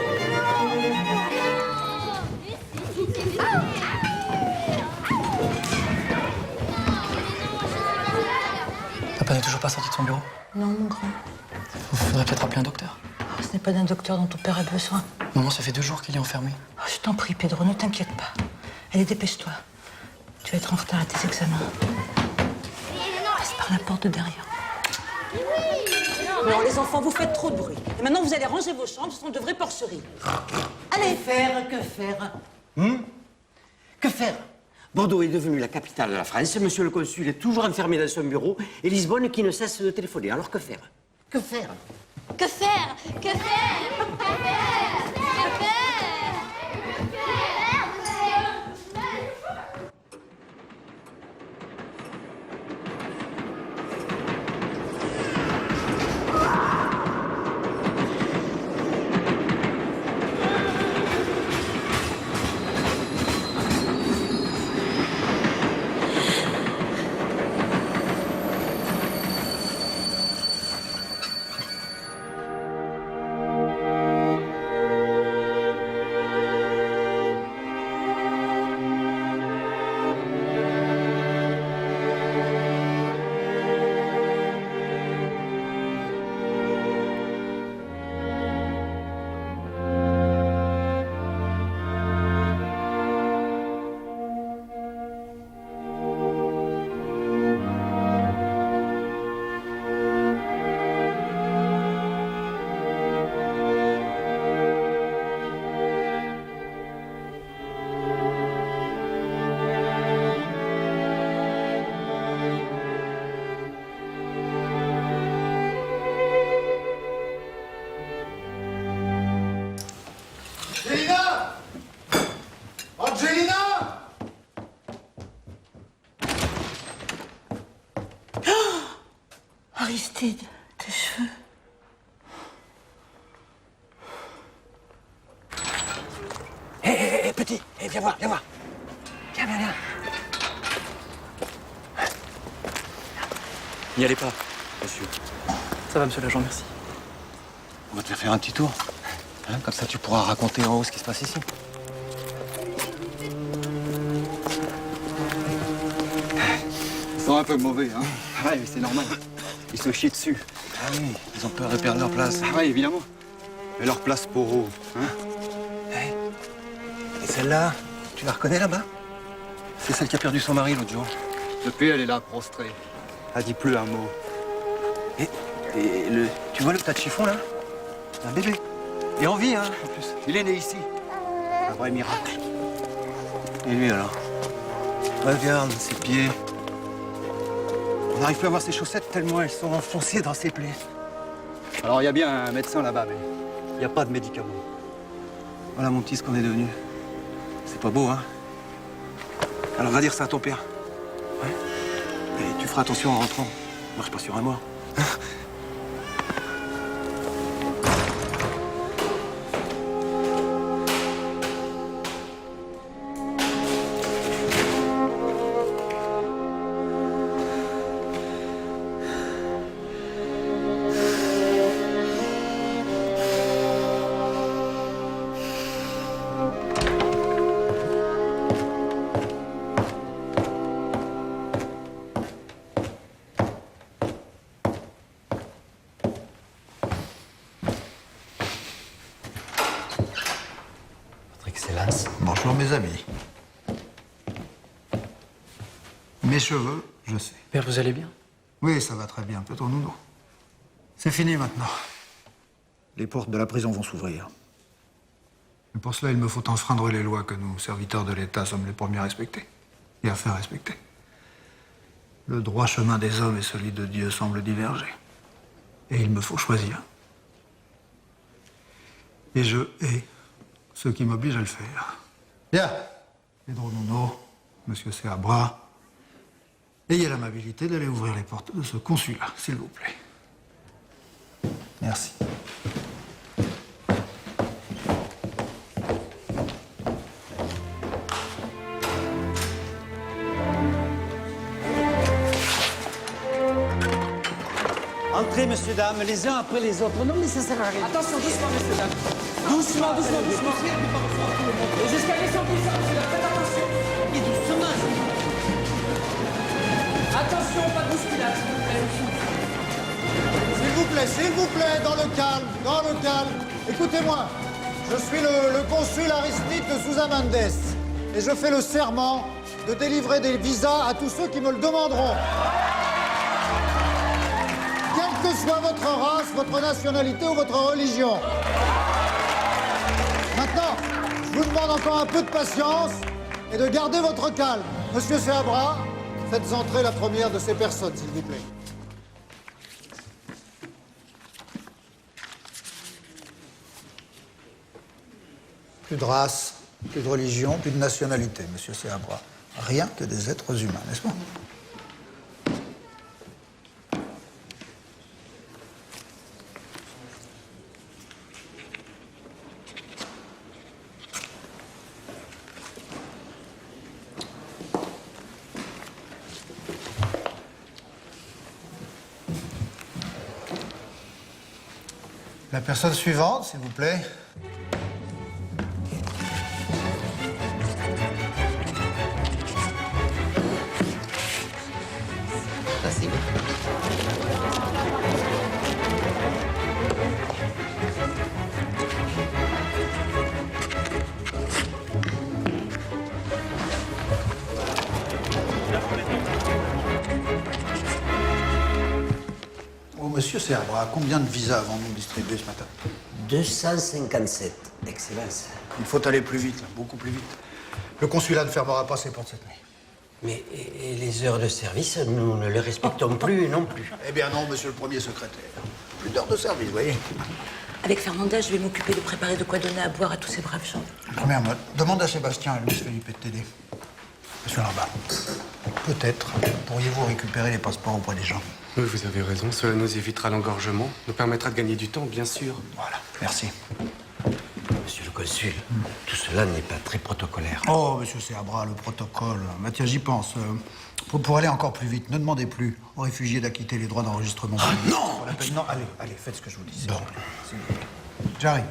Papa n'est toujours pas sorti de son bureau? Non, mon grand. Il faudrait peut-être appeler un docteur. Oh, ce n'est pas d'un docteur dont ton père a besoin. Maman, ça fait 2 jours qu'il est enfermé. Oh, je t'en prie, Pedro, ne t'inquiète pas. Allez, dépêche-toi. Tu vas être en retard à tes examens. Passe par la porte de derrière. Non, les enfants, vous faites trop de bruit. Et maintenant, vous allez ranger vos chambres, ce sont de vraies porcheries. Allez, que faire Que faire? Bordeaux est devenu la capitale de la France, monsieur le consul est toujours enfermé dans son bureau, et Lisbonne qui ne cesse de téléphoner. Alors que faire? Que faire? Que faire? Que faire? Que faire? Que faire? Aristide, tes cheveux. Hé, petit, viens voir, viens voir. Viens. N'y allez pas, monsieur. Ça va, monsieur l'agent, merci. On va te faire un petit tour. Hein, comme ça, tu pourras raconter en haut ce qui se passe ici. Ils sont un peu mauvais, hein. Ouais, mais c'est normal. Ils se chient dessus. Ah oui, ils ont peur de perdre leur place. Ah oui, évidemment. Mais leur place pour eux, hein. Et celle-là, tu la reconnais là-bas? C'est celle qui a perdu son mari l'autre jour. Depuis, elle est là, prostrée. Elle dit plus un mot. Et tu vois le tas de chiffon là? C'est un bébé. Et en vie, hein, en plus. Il est né ici. Un vrai miracle. Et lui alors? Regarde ses pieds. On n'arrive plus à voir ses chaussettes tellement elles sont enfoncées dans ses plaies. Alors, il y a bien un médecin là-bas, mais il n'y a pas de médicaments. Voilà mon petit ce qu'on est devenu. C'est pas beau, hein? Alors va dire ça à ton père. Ouais? Et tu feras attention en rentrant. Marche pas sur un mort. Excellence. Bonjour, mes amis. Mes cheveux, je sais. Père, vous allez bien? Oui, ça va très bien, peut-on nous? C'est fini maintenant. Les portes de la prison vont s'ouvrir. Mais pour cela, il me faut enfreindre les lois que nous, serviteurs de l'État, sommes les premiers à respecter et à faire respecter. Le droit chemin des hommes et celui de Dieu semblent diverger. Et il me faut choisir. Et je hais ceux qui m'obligent à le faire. Bien. Pedro Nuno, Monsieur Seabra, ayez l'amabilité d'aller ouvrir les portes de ce consulat, s'il vous plaît. Merci. Entrez, messieurs, dames, les uns après les autres. Non, mais ça sert à rien. Attention, doucement, messieurs, dames. Doucement. Les escaliers sont glissants, messieurs, dames. Faites attention. Et doucement. Attention, pas de bousculade, S'il vous plaît, dans le calme. Écoutez-moi, je suis le consul Aristide de Sousa Mendes et je fais le serment de délivrer des visas à tous ceux qui me le demanderont. Quelle que soit votre race, votre nationalité ou votre religion. Maintenant, je vous demande encore un peu de patience et de garder votre calme. Monsieur Seabra, faites entrer la première de ces personnes, s'il vous plaît. Plus de race, plus de religion, plus de nationalité, monsieur Seabra. Rien que des êtres humains, n'est-ce pas? La personne suivante, s'il vous plaît. Oh, monsieur Seabra, combien de visas avons-nous distribué ce matin? 257, Excellence. Il faut aller plus vite, là, beaucoup plus vite. Le consulat ne fermera pas ses portes cette nuit. Mais et les heures de service, nous ne les respectons plus non plus. Eh bien non, monsieur le premier secrétaire. Plus d'heures de service, vous voyez. Avec Fernandez, je vais m'occuper de préparer de quoi donner à boire à tous ces braves gens. Première note, demande à Sébastien et Luis Felipe de t'aider. Monsieur Lambert, peut-être pourriez-vous récupérer les passeports auprès des gens. Oui, vous avez raison. Cela nous évitera l'engorgement, nous permettra de gagner du temps, bien sûr. Voilà, merci. Monsieur le consul, tout cela n'est pas très protocolaire. Oh, monsieur Seabra, le protocole. Bah, tiens, j'y pense. Pour aller encore plus vite, ne demandez plus aux réfugiés d'acquitter les droits d'enregistrement. Ah non! Pour la peine. Non, allez, faites ce que je vous dis. Bon. J'arrive.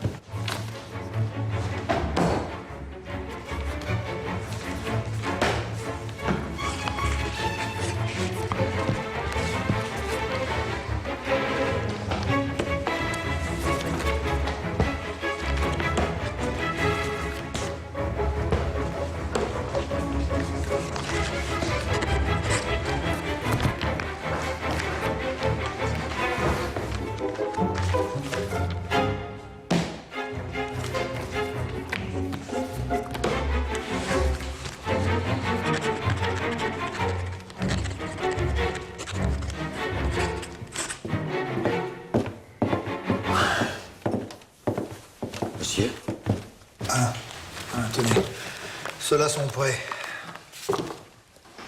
Monsieur? Tenez. Ceux-là sont prêts.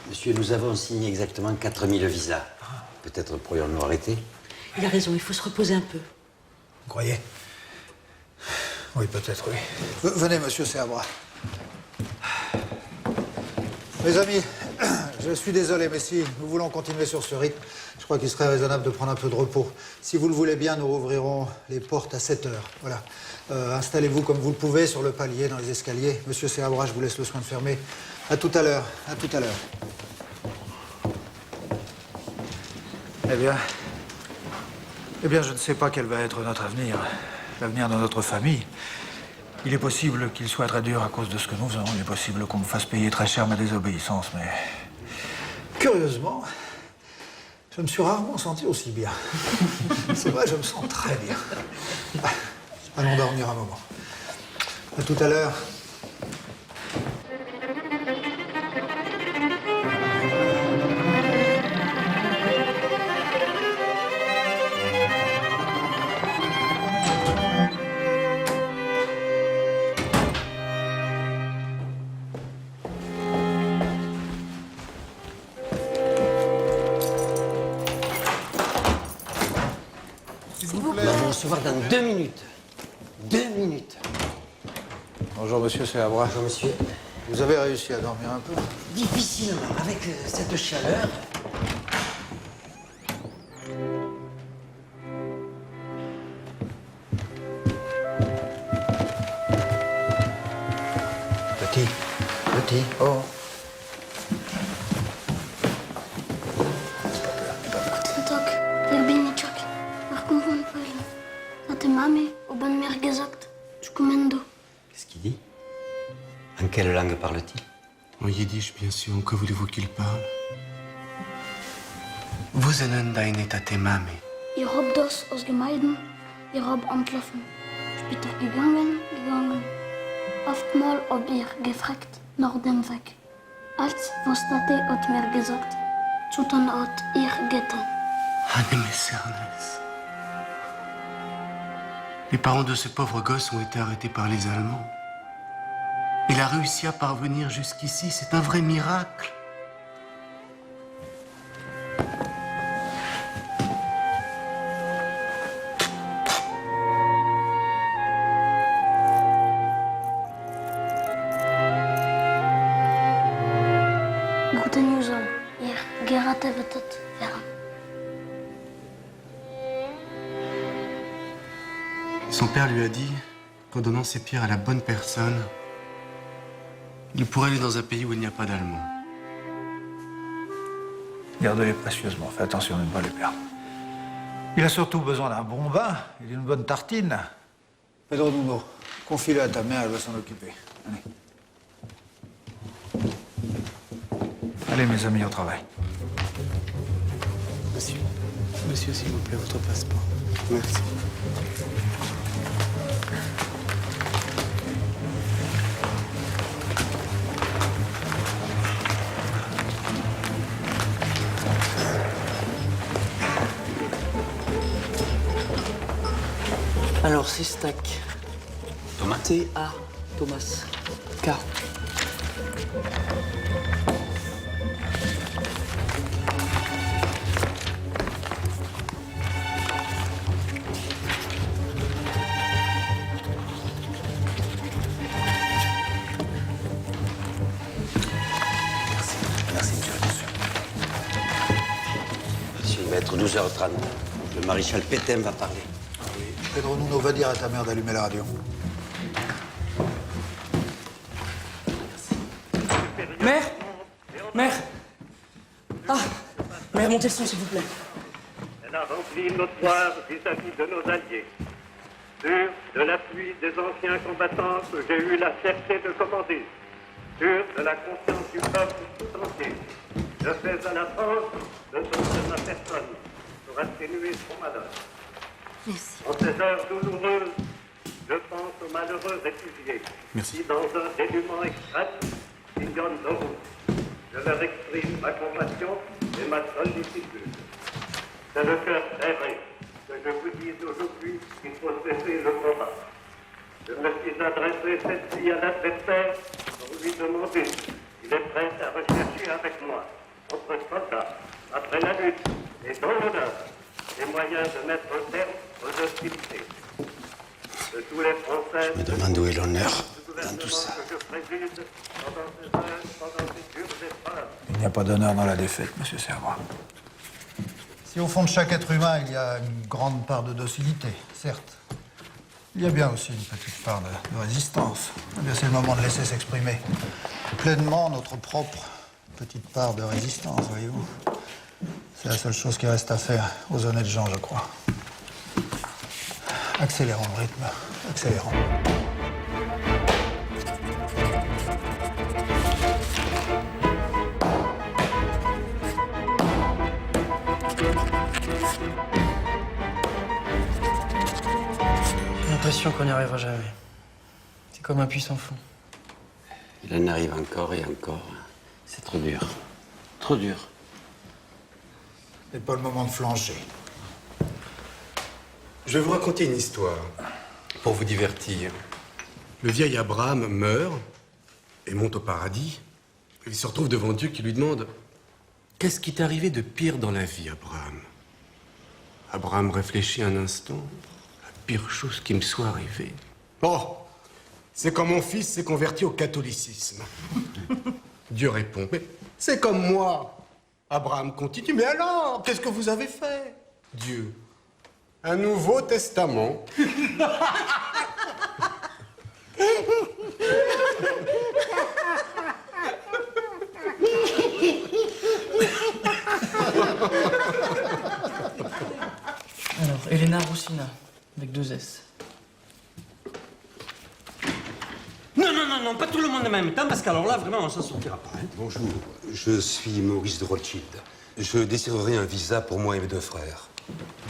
Monsieur, nous avons signé exactement 4000 visas. Peut-être pourrions-nous arrêter? Il a raison, il faut se reposer un peu. Vous croyez? Oui, peut-être, oui. Venez, monsieur Seabra. Mes amis, je suis désolé, mais si nous voulons continuer sur ce rythme, je crois qu'il serait raisonnable de prendre un peu de repos. Si vous le voulez bien, nous rouvrirons les portes à 7 heures. Voilà. Installez-vous comme vous le pouvez sur le palier, dans les escaliers. Monsieur Seabra, je vous laisse le soin de fermer. À tout à l'heure. À tout à l'heure. Eh bien, je ne sais pas quel va être notre avenir, l'avenir de notre famille. Il est possible qu'il soit très dur à cause de ce que nous faisons. Il est possible qu'on me fasse payer très cher ma désobéissance, mais... Curieusement, je me suis rarement senti aussi bien. C'est vrai, je me sens très bien. Allons dormir un moment. À tout à l'heure. Nous allons recevoir dans 2 minutes. 2 minutes. Bonjour, monsieur Seabra. Bonjour, monsieur. Vous avez réussi à dormir un peu? Difficilement, avec cette chaleur. Petit, oh. Tag, ik ben niet Chuck. Maar kom van Polen. Dat de mami op een meer gezegd. Skumendo. Qu'est-ce qu'il dit? En quelle langue parle-t-il? En yiddish, bien sûr. Que voulez-vous qu'il parle? Vous sind deine Tate Mami. Je hebt dus als gemeiden. Je hebt ontloffen. Später gegangen. Oftmal ob ihr gefragt nach dem Weg. Als was Tate hat mir gesagt. Zutan hat ihr getan. Anime Cernes. Les parents de ce pauvre gosse ont été arrêtés par les Allemands. Il a réussi à parvenir jusqu'ici, c'est un vrai miracle. Gute News, ihr geraten wird het werden. Son père lui a dit qu'en donnant ses pierres à la bonne personne, il pourrait aller dans un pays où il n'y a pas d'Allemands. Gardez-les précieusement. Faites attention de ne pas les perdre. Il a surtout besoin d'un bon bain et d'une bonne tartine. Pedro Nuno, confie-le à ta mère, elle va s'en occuper. Allez. Allez, mes amis, au travail. Monsieur, s'il vous plaît, votre passeport. Merci. Alors, c'est Stack. Thomas? T-A. Thomas. K. 12h30. Le maréchal Pétain va parler. Pedro Nuno va dire à ta mère d'allumer la radio. Mère Mère Ah Mère, montez le son, s'il vous plaît. Elle a rempli notre devoir vis-à-vis de nos alliés. Sûr de l'appui des anciens combattants que j'ai eu la fierté de commander. Sûr de la confiance du peuple tout entier. Je fais à la France de donner ma personne pour atténuer son malheur. Merci. En ces heures douloureuses, je pense aux malheureux réfugiés qui, dans un dénuement extrême, sillonnent nos routes. Je leur exprime ma compassion et ma sollicitude. C'est le cœur serré que je vous dis aujourd'hui qu'il faut cesser le combat. Je me suis adressé cette nuit à l'adversaire pour lui demander s'il est prêt à rechercher avec moi, entre soldats, après la lutte et dans l'honneur, les moyens de mettre un terme aux hostilités. De tous les Français, Je me demande où est l'honneur dans tout ça. que je préside pendant ces heures, pendant ces dures épreuves. Il n'y a pas d'honneur dans la défaite, monsieur Servois. Si au fond de chaque être humain, il y a une grande part de docilité, certes, il y a bien aussi une petite part de résistance. Eh bien, c'est le moment de laisser s'exprimer pleinement notre propre petite part de résistance, voyez-vous. C'est la seule chose qui reste à faire aux honnêtes gens, je crois. Accélérons le rythme, accélérons. J'ai l'impression qu'on n'y arrivera jamais. C'est comme un puissant fond. Il en arrive encore et encore. C'est trop dur. Trop dur. C'est pas le moment de flancher. Je vais vous raconter une histoire pour vous divertir. Le vieil Abraham meurt et monte au paradis. Il se retrouve devant Dieu qui lui demande « Qu'est-ce qui t'est arrivé de pire dans la vie, Abraham ?» Abraham réfléchit un instant. « La pire chose qui me soit arrivée. Oh, c'est quand mon fils s'est converti au catholicisme. » Dieu répond « Mais c'est comme moi. » Abraham continue « Mais alors, qu'est-ce que vous avez fait ?» Dieu « Un Nouveau Testament. » Alors, Elena Roussina, avec 2 S. Non, pas tout le monde en même temps, parce qu'alors là, vraiment, on s'en sortira pas. Hein. Bonjour, je suis Maurice de Rothschild. Je désirerais un visa pour moi et mes 2 frères.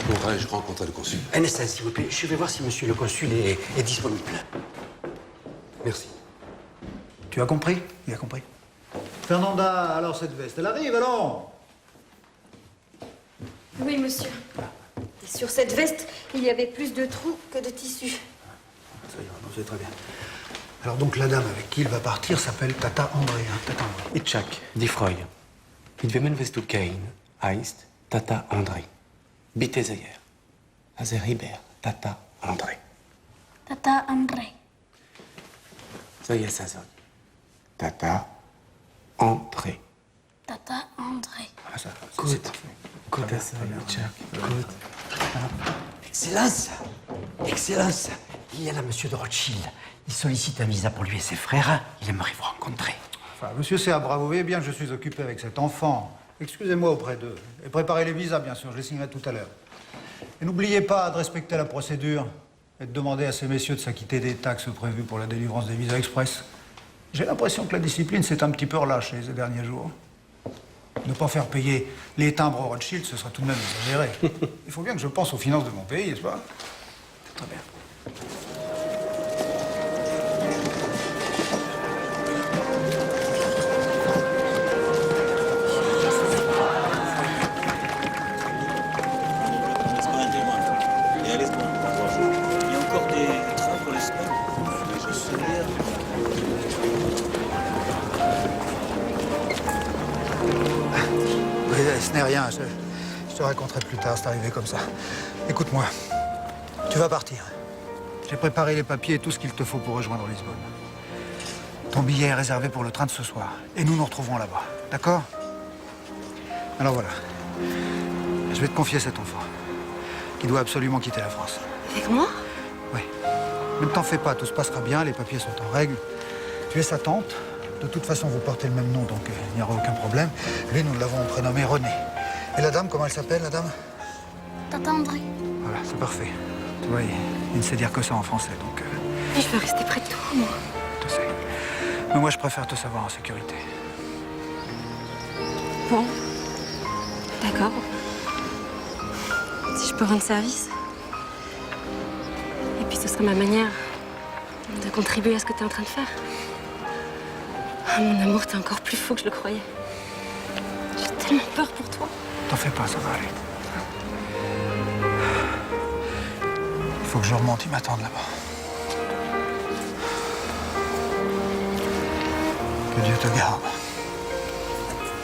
Pourrais-je rencontrer le consul? Un instant, s'il vous plaît. Je vais voir si monsieur le consul est disponible. Merci. Tu as compris? Il a compris. Fernanda, alors cette veste, elle arrive, alors? Oui, monsieur. Et sur cette veste, il y avait plus de trous que de tissu. Ça ira, non, c'est très bien. Alors donc la dame avec qui il va partir s'appelle Tata André, hein, Tata André. Itzhak, die Frau. Mit wem wirst du gehen, heißt Tata André. Bitte sehr. Also Hibert, Tata André. Tata André. Soll ich es sagen? Tata André. Tata André. Also, gut. Gut, Itzhak. Gut. Excellence! Excellence! Il y a là monsieur de Rothschild. Il sollicite un visa pour lui et ses frères. Il aimerait vous rencontrer. Enfin, monsieur Seabra, vous voyez bien que je suis occupé avec cet enfant. Excusez-moi auprès d'eux. Et préparez les visas, bien sûr, je les signerai tout à l'heure. Et n'oubliez pas de respecter la procédure et de demander à ces messieurs de s'acquitter des taxes prévues pour la délivrance des visas express. J'ai l'impression que la discipline s'est un petit peu relâchée ces derniers jours. Ne pas faire payer les timbres au Rothschild, ce serait tout de même exagéré. Il faut bien que je pense aux finances de mon pays, n'est-ce pas? Très bien. Ce n'est rien, je te raconterai plus tard, c'est arrivé comme ça. Écoute-moi, tu vas partir. J'ai préparé les papiers et tout ce qu'il te faut pour rejoindre Lisbonne. Ton billet est réservé pour le train de ce soir. Et nous nous retrouverons là-bas, d'accord? Alors voilà. Je vais te confier cet enfant, qui doit absolument quitter la France. Avec moi? Oui. Ne t'en fais pas, tout se passera bien, les papiers sont en règle. Tu es sa tante. De toute façon, vous portez le même nom, donc il n'y aura aucun problème. Lui, nous l'avons prénommé René. Et la dame, comment elle s'appelle, la dame? Tata André. Voilà, c'est parfait. Tu vois, il ne sait dire que ça en français, donc... Mais je veux rester près de toi, moi. Je sais. Mais moi, je préfère te savoir en sécurité. Bon. D'accord. Si je peux rendre service. Et puis ce sera ma manière de contribuer à ce que tu es en train de faire. Ah, mon amour, t'es encore plus fou que je le croyais. J'ai tellement peur pour toi. T'en fais pas, ça va aller. Il faut que je remonte, ils m'attendent là-bas. Que Dieu te garde.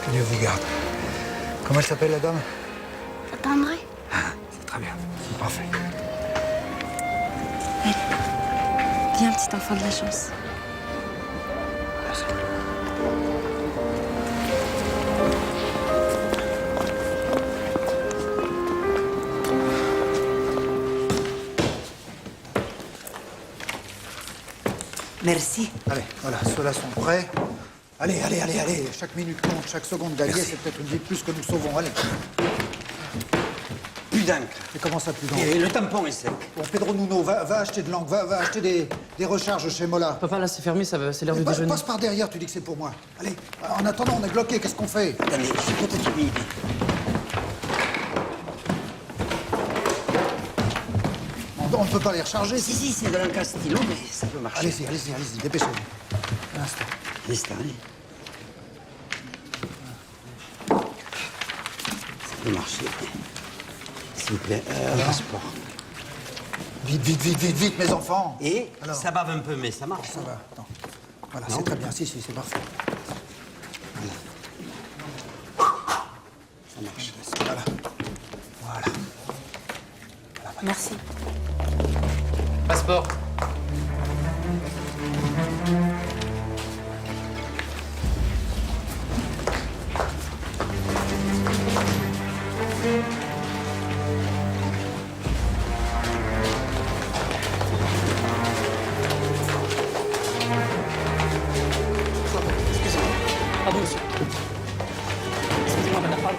Que Dieu vous garde. Comment elle s'appelle, la dame? Tata André. C'est très bien, c'est parfait. Allez, viens, petit enfant de la chance. Merci. Merci. Allez, voilà, ceux-là sont prêts. Allez, allez, allez, allez. Chaque minute compte, chaque seconde gagnée, c'est peut-être une vie de plus que nous sauvons. Allez. Plus d'encre. Et comment ça, plus d'encre? Et le tampon est sec. Bon, Pedro Nuno, va acheter de l'encre, va acheter des recharges chez Mola. Papa, là, c'est fermé, c'est l'heure du Mais déjeuner. passe par derrière, tu dis que c'est pour moi. Allez, en attendant, on est bloqué, qu'est-ce qu'on fait? Attendez, j'ai peut-être une idée. On ne peut pas les recharger. Si, c'est de l'encre à stylo, mais ça peut marcher. Allez-y, allez-y, allez-y, dépêchez-vous. Un instant. Un instant, allez. Ça peut marcher. S'il vous plaît, passeport. Vite, vite, vite, vite, vite, mes enfants. Et alors, ça bave un peu, mais ça marche. Ça va, attends. Voilà, Non. c'est très bien, si, c'est parfait. Ça marche. Voilà. Voilà. Merci. Passeport. Excusez-moi. Pardon, monsieur. Excusez-moi, madame. Pardon.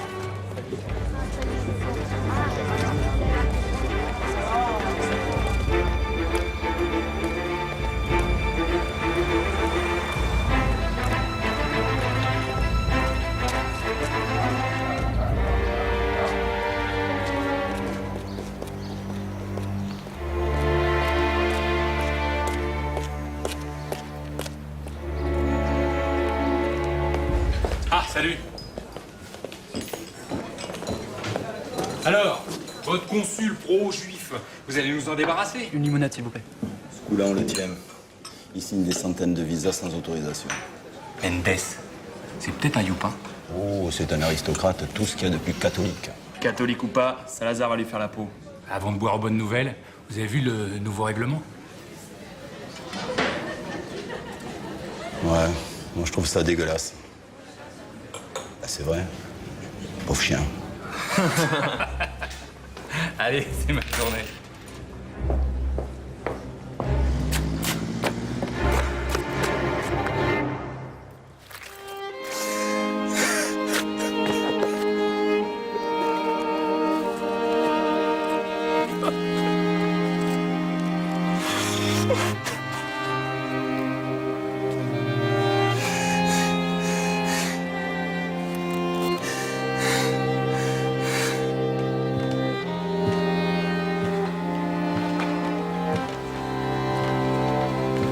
Ah, salut. Alors, votre consul pro-juif, vous allez nous en débarrasser? Une limonade, s'il vous plaît. Ce coup-là, on le tient. Il signe des centaines de visas sans autorisation. Mendes, c'est peut-être un youpin. Oh, c'est un aristocrate, tout ce qu'il y a de plus catholique. Catholique ou pas, Salazar va lui faire la peau. Avant de boire aux bonnes nouvelles, vous avez vu le nouveau règlement? Ouais, moi je trouve ça dégueulasse. Bah, c'est vrai. Pauvre chien. Allez, c'est ma journée.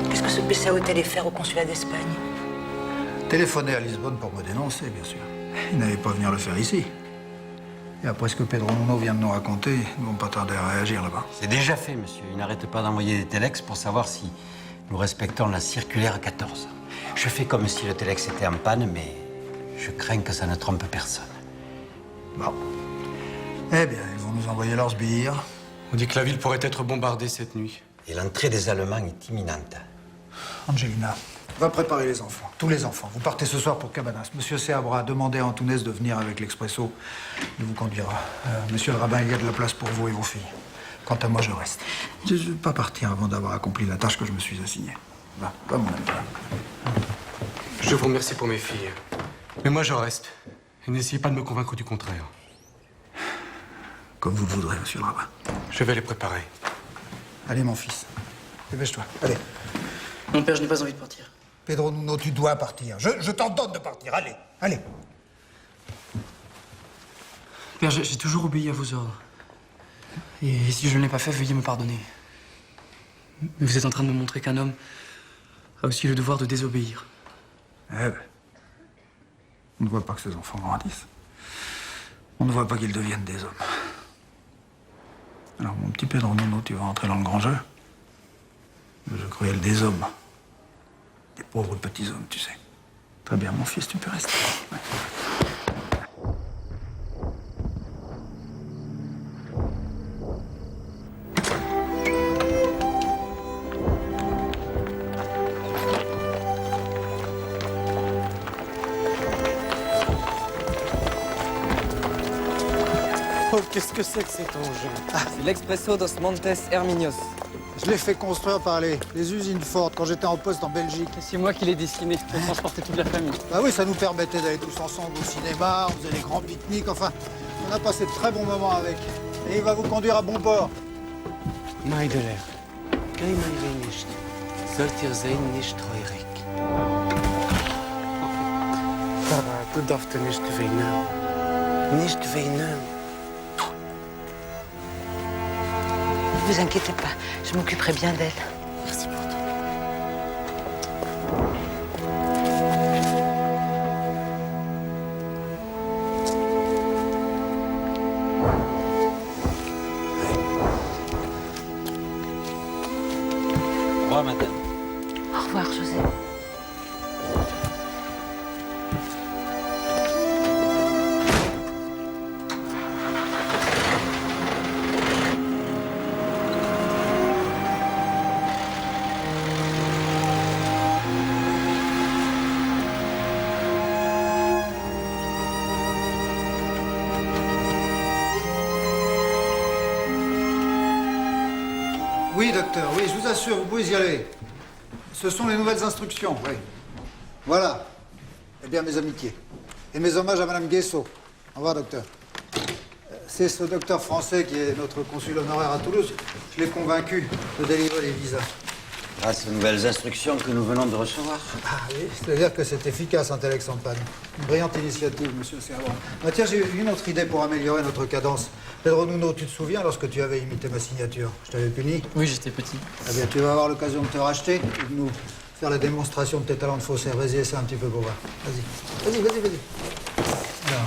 Qu'est-ce que ce Pessao est allé faire au consulat d'Espagne? Téléphoner à Lisbonne pour me dénoncer, bien sûr. Il n'allait pas venir le faire ici. Et après ce que Pedro Nuno vient de nous raconter, ils vont pas tarder à réagir là-bas. C'est déjà fait, monsieur. Il n'arrête pas d'envoyer des téléx pour savoir si nous respectons la circulaire 14. Je fais comme si le téléx était en panne, mais je crains que ça ne trompe personne. Bon. Eh bien, ils vont nous envoyer leurs sbires. On dit que la ville pourrait être bombardée cette nuit. Et l'entrée des Allemands est imminente. Angelina, Va préparer les enfants, tous les enfants. Vous partez ce soir pour Cabanas. Monsieur Seabra a demandé à Antounès de venir avec l'expresso. Il vous conduira. Monsieur le rabbin, il y a de la place pour vous et vos filles. Quant à moi, je reste. Je ne vais pas partir avant d'avoir accompli la tâche que je me suis assignée. Va, mon ami. Je vous remercie pour mes filles. Mais moi, je reste. Et n'essayez pas de me convaincre du contraire. Comme vous le voudrez, monsieur le rabbin. Je vais les préparer. Allez, mon fils. Dépêche-toi. Allez. Mon père, je n'ai pas envie de partir. Pedro Nuno, tu dois partir. Je t'ordonne de partir. Allez, allez. Père, j'ai toujours obéi à vos ordres. Et si je ne l'ai pas fait, veuillez me pardonner. Mais vous êtes en train de me montrer qu'un homme a aussi le devoir de désobéir. Eh ben. On ne voit pas que ces enfants grandissent. On ne voit pas qu'ils deviennent des hommes. Alors, mon petit Pedro Nuno, tu vas entrer dans le grand jeu. Le jeu cruel des hommes. Des pauvres petits hommes, tu sais. Très bien, mon fils, tu peux rester. Ouais. Oh, qu'est-ce que c'est que cet engin? C'est l'Expresso dos Montes Herminios. Je l'ai fait construire par les usines Ford quand j'étais en poste en Belgique. C'est moi qui l'ai dessiné pour transporter toute la famille. Bah oui, ça nous permettait d'aller tous ensemble au cinéma, on faisait des grands pique-niques, enfin, on a passé de très bons moments avec. Et il va vous conduire à bon port. Meideler, kei mij nicht. Sollt ihr sein nicht treurig. Papa, du darfst nicht weinen. Nicht weinen. Ne vous inquiétez pas, je m'occuperai bien d'elle. Merci pour tout. Au revoir, madame. Au revoir, José. Oui, docteur, oui, je vous assure, vous pouvez y aller. Ce sont les nouvelles instructions, oui. Voilà. Eh bien, mes amitiés. Et mes hommages à Madame Guesso. Au revoir, docteur. C'est ce docteur français qui est notre consul honoraire à Toulouse. Je l'ai convaincu de délivrer les visas. Grâce aux nouvelles instructions que nous venons de recevoir. Ah oui, c'est-à-dire que c'est efficace, un tel Exampagne. Une brillante initiative, monsieur Servan. Ah, tiens, j'ai une autre idée pour améliorer notre cadence. Pedro Nuno, tu te souviens lorsque tu avais imité ma signature? Je t'avais puni? Oui, j'étais petit. Eh bien, tu vas avoir l'occasion de te racheter et de nous faire la démonstration de tes talents de faussaire. Vas-y, essaie un petit peu pour voir. Vas-y. Alors.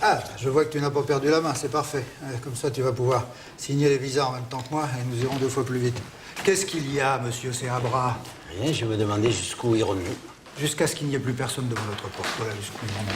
Ah, je vois que tu n'as pas perdu la main, c'est parfait. Comme ça, tu vas pouvoir signer les visas en même temps que moi et nous irons 2 fois plus vite. Qu'est-ce qu'il y a, monsieur Seabra? Rien, je me demandais jusqu'où irons-nous. Jusqu'à ce qu'il n'y ait plus personne devant notre porte. Voilà jusqu'où nous irons.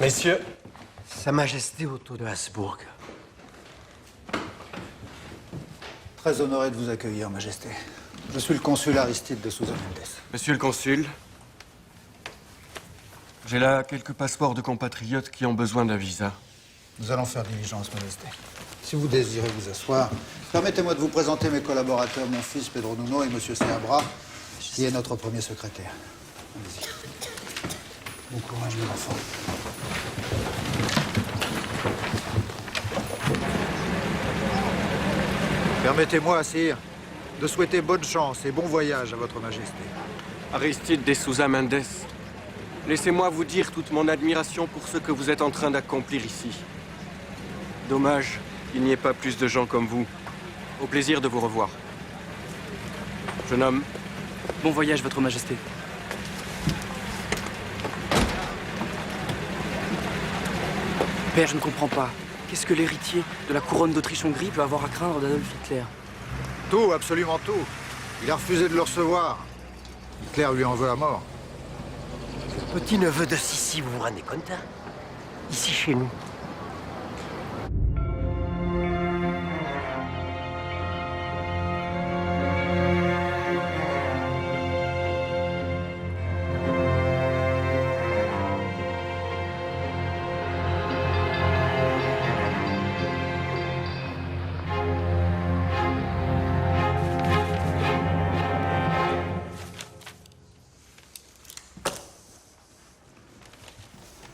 Messieurs, Sa Majesté Otto de Habsbourg. Très honoré de vous accueillir, Majesté. Je suis le consul Aristide de Sousa Mendes. Monsieur le consul, j'ai là quelques passeports de compatriotes qui ont besoin d'un visa. Nous allons faire diligence, Majesté. Si vous désirez vous asseoir, permettez-moi de vous présenter mes collaborateurs, mon fils Pedro Nuno et monsieur Seabra, qui est notre premier secrétaire. Allez-y. Bon courage, mes enfants. Permettez-moi, sire, de souhaiter bonne chance et bon voyage à votre Majesté. Aristide de Sousa Mendes, laissez-moi vous dire toute mon admiration pour ce que vous êtes en train d'accomplir ici. Dommage qu'il n'y ait pas plus de gens comme vous. Au plaisir de vous revoir. Jeune homme. Bon voyage, Votre Majesté. Père, je ne comprends pas. Qu'est-ce que l'héritier de la couronne d'Autriche-Hongrie peut avoir à craindre d'Adolf Hitler? Tout, absolument tout. Il a refusé de le recevoir. Hitler lui en veut la mort. Petit-neveu de Sissi, vous vous rendez compte, hein? Ici, chez nous.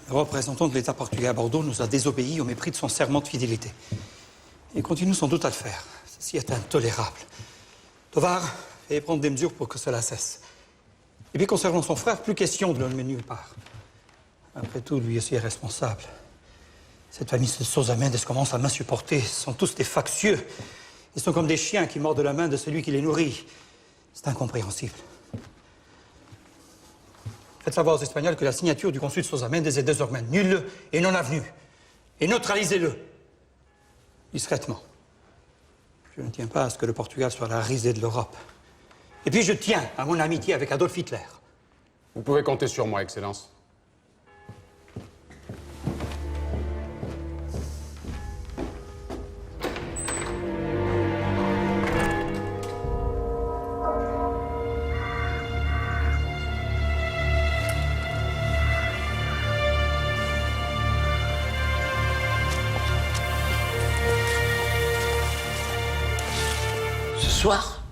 Le représentant de l'État portugais à Bordeaux nous a désobéi au mépris de son serment de fidélité. Il continue sans doute à le faire. Ceci est intolérable. Tovar, veuillez prendre des mesures pour que cela cesse. Et puis concernant son frère, plus question de le mener nulle part. Après tout, lui aussi est responsable. Cette famille de Sousa Mendes commence à m'insupporter. Ce sont tous des factieux. Ils sont comme des chiens qui mordent la main de celui qui les nourrit. C'est incompréhensible. Faites savoir aux Espagnols que la signature du consul Sousa Mendes est désormais nulle et non avenue. Et neutralisez-le. Discrètement. Je ne tiens pas à ce que le Portugal soit la risée de l'Europe. Et puis je tiens à mon amitié avec Adolf Hitler. Vous pouvez compter sur moi, Excellence. Ce soir?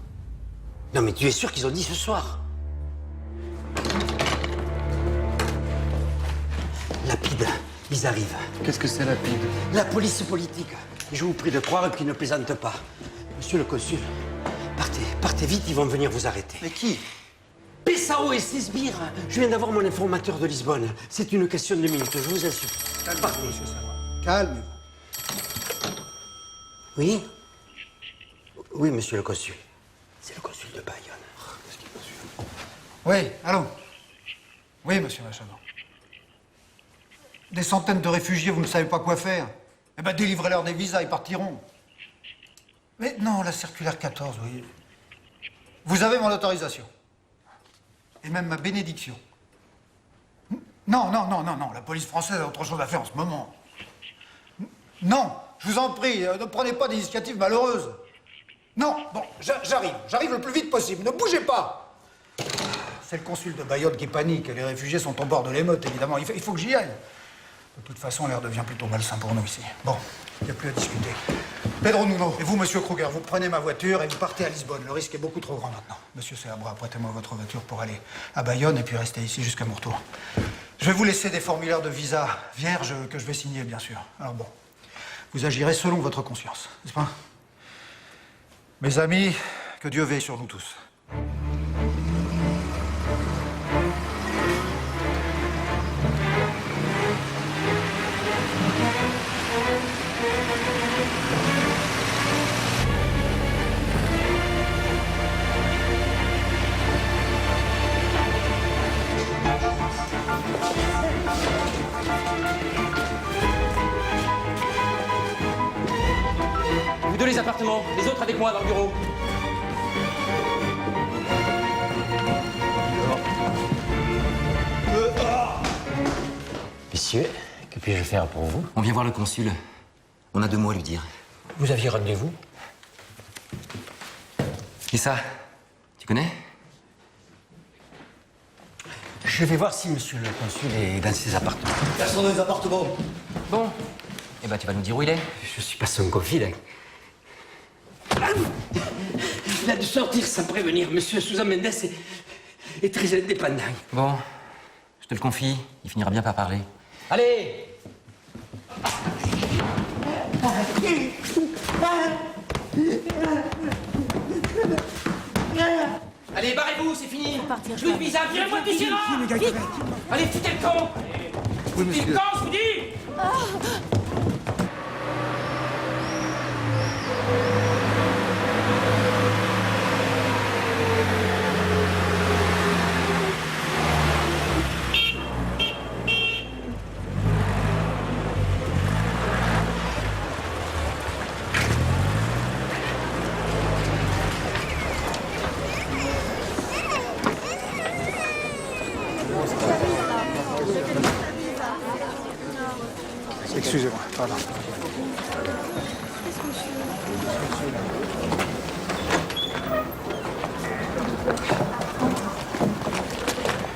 Non mais tu es sûr qu'ils ont dit ce soir? Lapide, ils arrivent. Qu'est-ce que c'est, Lapide? La police politique. Je vous prie de croire qu'ils ne plaisantent pas. Monsieur le consul, partez vite, ils vont venir vous arrêter. Mais qui? Pessao et ses sbires. Je viens d'avoir mon informateur de Lisbonne. C'est une question de minutes, je vous assure. Calmez-vous, monsieur Savard. Calmez-vous. Oui? Oui, monsieur le consul. C'est le consul de Bayonne. Oui, allô? Oui, monsieur Machado. Des centaines de réfugiés, vous ne savez pas quoi faire? Eh bien, délivrez-leur des visas, ils partiront. Mais non, la circulaire 14, oui. Vous avez mon autorisation. Et même ma bénédiction. Non, la police française a autre chose à faire en ce moment. Non, je vous en prie, ne prenez pas d'initiative malheureuse. Non, bon, j'arrive le plus vite possible, ne bougez pas. C'est le consul de Bayonne qui panique, les réfugiés sont au bord de l'émeute, évidemment, il faut que j'y aille. De toute façon, l'air devient plutôt malsain pour nous ici. Bon, il n'y a plus à discuter. Pedro Nuno, et vous, monsieur Kruger, vous prenez ma voiture et vous partez à Lisbonne. Le risque est beaucoup trop grand maintenant. Monsieur Seabra, prêtez-moi votre voiture pour aller à Bayonne et puis rester ici jusqu'à mon retour. Je vais vous laisser des formulaires de visa vierges que je vais signer, bien sûr. Alors bon, vous agirez selon votre conscience, n'est-ce pas? Mes amis, que Dieu veille sur nous tous. Vous deux les appartements, les autres avec moi dans le bureau. Messieurs, que puis-je faire pour vous? On vient voir le consul. On a 2 mots à lui dire. Vous aviez rendez-vous? Et ça, tu connais? Je vais voir si monsieur le consul est dans ses appartements. Quels sont les appartements? Bon. Eh ben, tu vas nous dire où il est. Je suis pas son confident. Il a dû sortir sans prévenir. Monsieur Sousa Mendes est très indépendant. Bon, je te le confie, il finira bien par parler. Allez! Allez, barrez-vous, c'est fini. Plus de visa, virez-moi d'ici là. Vite. Allez, foutez le camp. Oui, Foutez le monsieur. camp, je vous dis. Excusez-moi, pardon.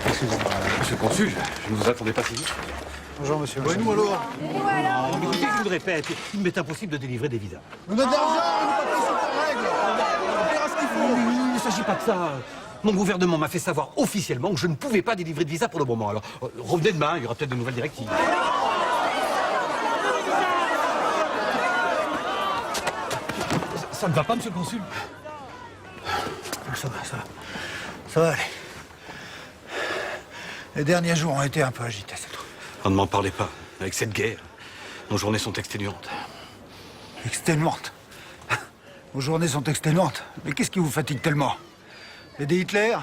Excusez-moi. Monsieur le consul, je ne vous attendais pas si vite. Bonjour, monsieur. Oui, nous alors. Mais écoutez, je vous le répète, il m'est impossible de délivrer des visas. On a de l'argent, on n'a pas pris cette règle. On verra ce qu'il faut. Il ne s'agit pas de ça. Mon gouvernement m'a fait savoir officiellement que je ne pouvais pas délivrer de visa pour le moment. Alors, revenez demain, il y aura peut-être de nouvelles directives. Ça ne va pas, monsieur le consul? Ça va aller. Les derniers jours ont été un peu agités, c'est tout. On ne m'en parlez pas. Avec cette guerre, nos journées sont exténuantes. Exténuantes. Vos journées sont exténuantes. Mais qu'est-ce qui vous fatigue tellement? Aider Hitler?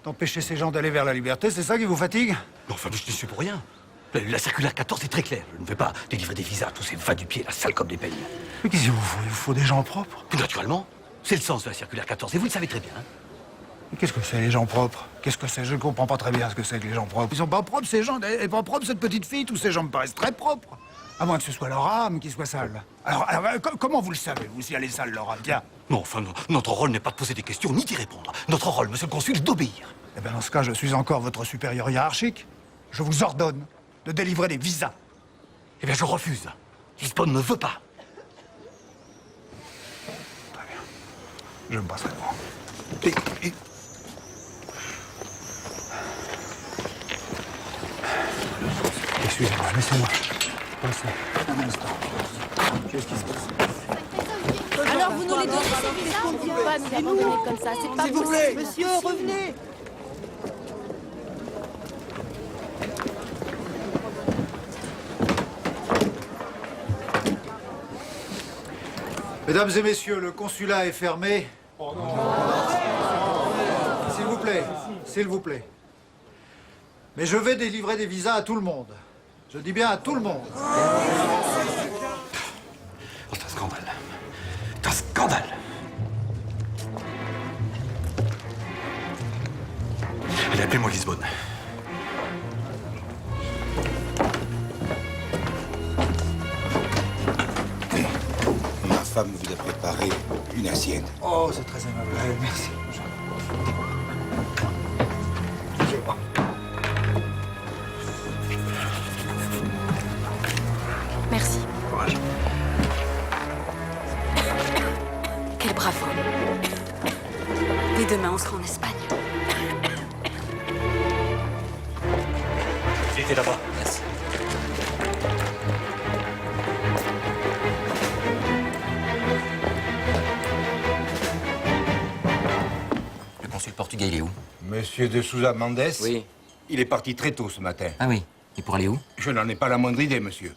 D'empêcher ces gens d'aller vers la liberté, c'est ça qui vous fatigue? Non, enfin, je n'y suis pour rien. La circulaire 14 est très claire. Je ne vais pas délivrer des visas à tous ces va du pied, la sale comme des peignes. Mais qu'est-ce qu'il vous faut? Il vous faut des gens propres. Tout naturellement. C'est le sens de la circulaire 14, et vous le savez très bien. Hein. Mais qu'est-ce que c'est, les gens propres? Qu'est-ce que c'est? Je ne comprends pas très bien ce que c'est que les gens propres. Ils sont pas propres, ces gens. Elle est pas propre, cette petite fille. Tous ces gens me paraissent très propres. À moins que ce soit leur âme qui soit sale. Alors comment vous le savez, vous, si elle est sale, leur âme? Tiens. Non, enfin, notre rôle n'est pas de poser des questions, ni d'y répondre. Notre rôle, monsieur le consul, est d'obéir. Eh bien, dans ce cas, je suis encore votre supérieur hiérarchique. Je vous ordonne de délivrer des visas. Eh bien, je refuse. Lisbonne ne veut pas. Très bien. Je me passerai devant. Excusez-moi, laissez-moi. Passez. Un instant. Qu'est-ce qui se passe? Alors vous nous les donnez ces visas? On ne peut pas nous abandonner comme ça, c'est pas possible. Monsieur, revenez. Mesdames et messieurs, le consulat est fermé. S'il vous plaît, s'il vous plaît. Mais je vais délivrer des visas à tout le monde. Je dis bien à tout le monde. Oh, c'est un scandale. C'est un scandale. Allez, appelez-moi Lisbonne. Ma femme vous a préparé une assiette. Oh, c'est très aimable. Merci. Merci. Courage. Quel brave homme. Dès demain, on sera en Espagne. J'étais là-bas. Merci. Le consul portugais, il est où? Monsieur de Sousa Mendes? Oui. Il est parti très tôt ce matin. Ah oui. Et pour aller où? Je n'en ai pas la moindre idée, monsieur.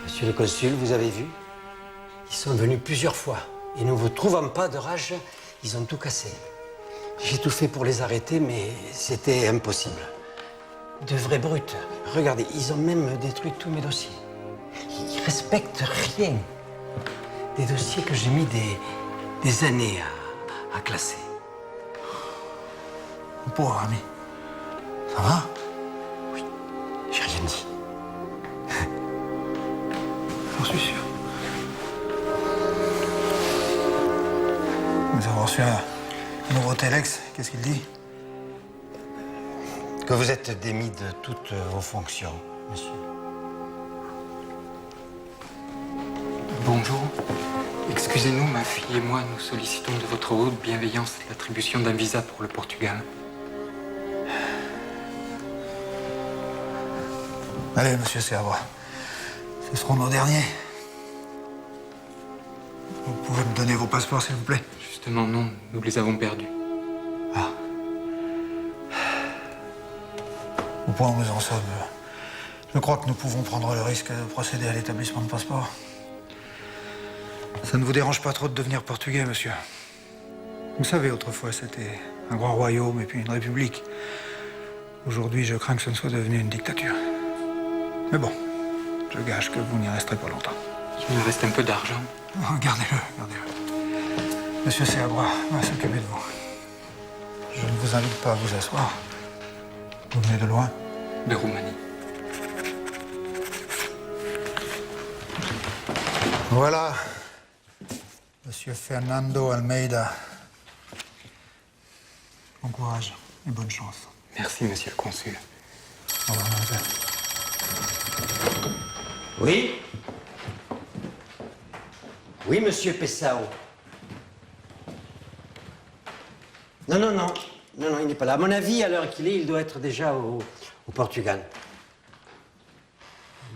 Monsieur le consul, vous avez vu? Ils sont venus plusieurs fois. Et ne vous trouvant pas de rage, ils ont tout cassé. J'ai tout fait pour les arrêter, mais c'était impossible. De vrais brutes. Regardez, ils ont même détruit tous mes dossiers. Ils respectent rien. Des dossiers que j'ai mis des années à classer. Mon pauvre ami. Ça va? J'ai rien dit. J'en suis sûr. Nous avons reçu un nouveau téléx. Qu'est-ce qu'il dit? Que vous êtes démis de toutes vos fonctions, monsieur. Bonjour. Excusez-nous, ma fille et moi, nous sollicitons de votre haute bienveillance l'attribution d'un visa pour le Portugal. Allez, monsieur Seabra. Ce seront nos derniers. Vous pouvez me donner vos passeports, s'il vous plaît? Justement, non. Nous les avons perdus. Ah. Au point où nous en sommes, je crois que nous pouvons prendre le risque de procéder à l'établissement de passeports. Ça ne vous dérange pas trop de devenir portugais, monsieur? Vous savez, autrefois, c'était un grand royaume et puis une république. Aujourd'hui, je crains que ce ne soit devenu une dictature. Mais bon, je gage que vous n'y resterez pas longtemps. Il me reste un peu d'argent. Oh, gardez-le, gardez-le. Monsieur Seabra va s'occuper de vous. Je ne vous invite pas à vous asseoir. Vous venez de loin? De Roumanie. Voilà, monsieur Fernando Almeida. Bon courage et bonne chance. Merci, monsieur le consul. Au revoir, mademoiselle. Oui? Oui, monsieur Pessao. Non, non, non. Non, non, il n'est pas là. À mon avis, à l'heure qu'il est, il doit être déjà au Portugal.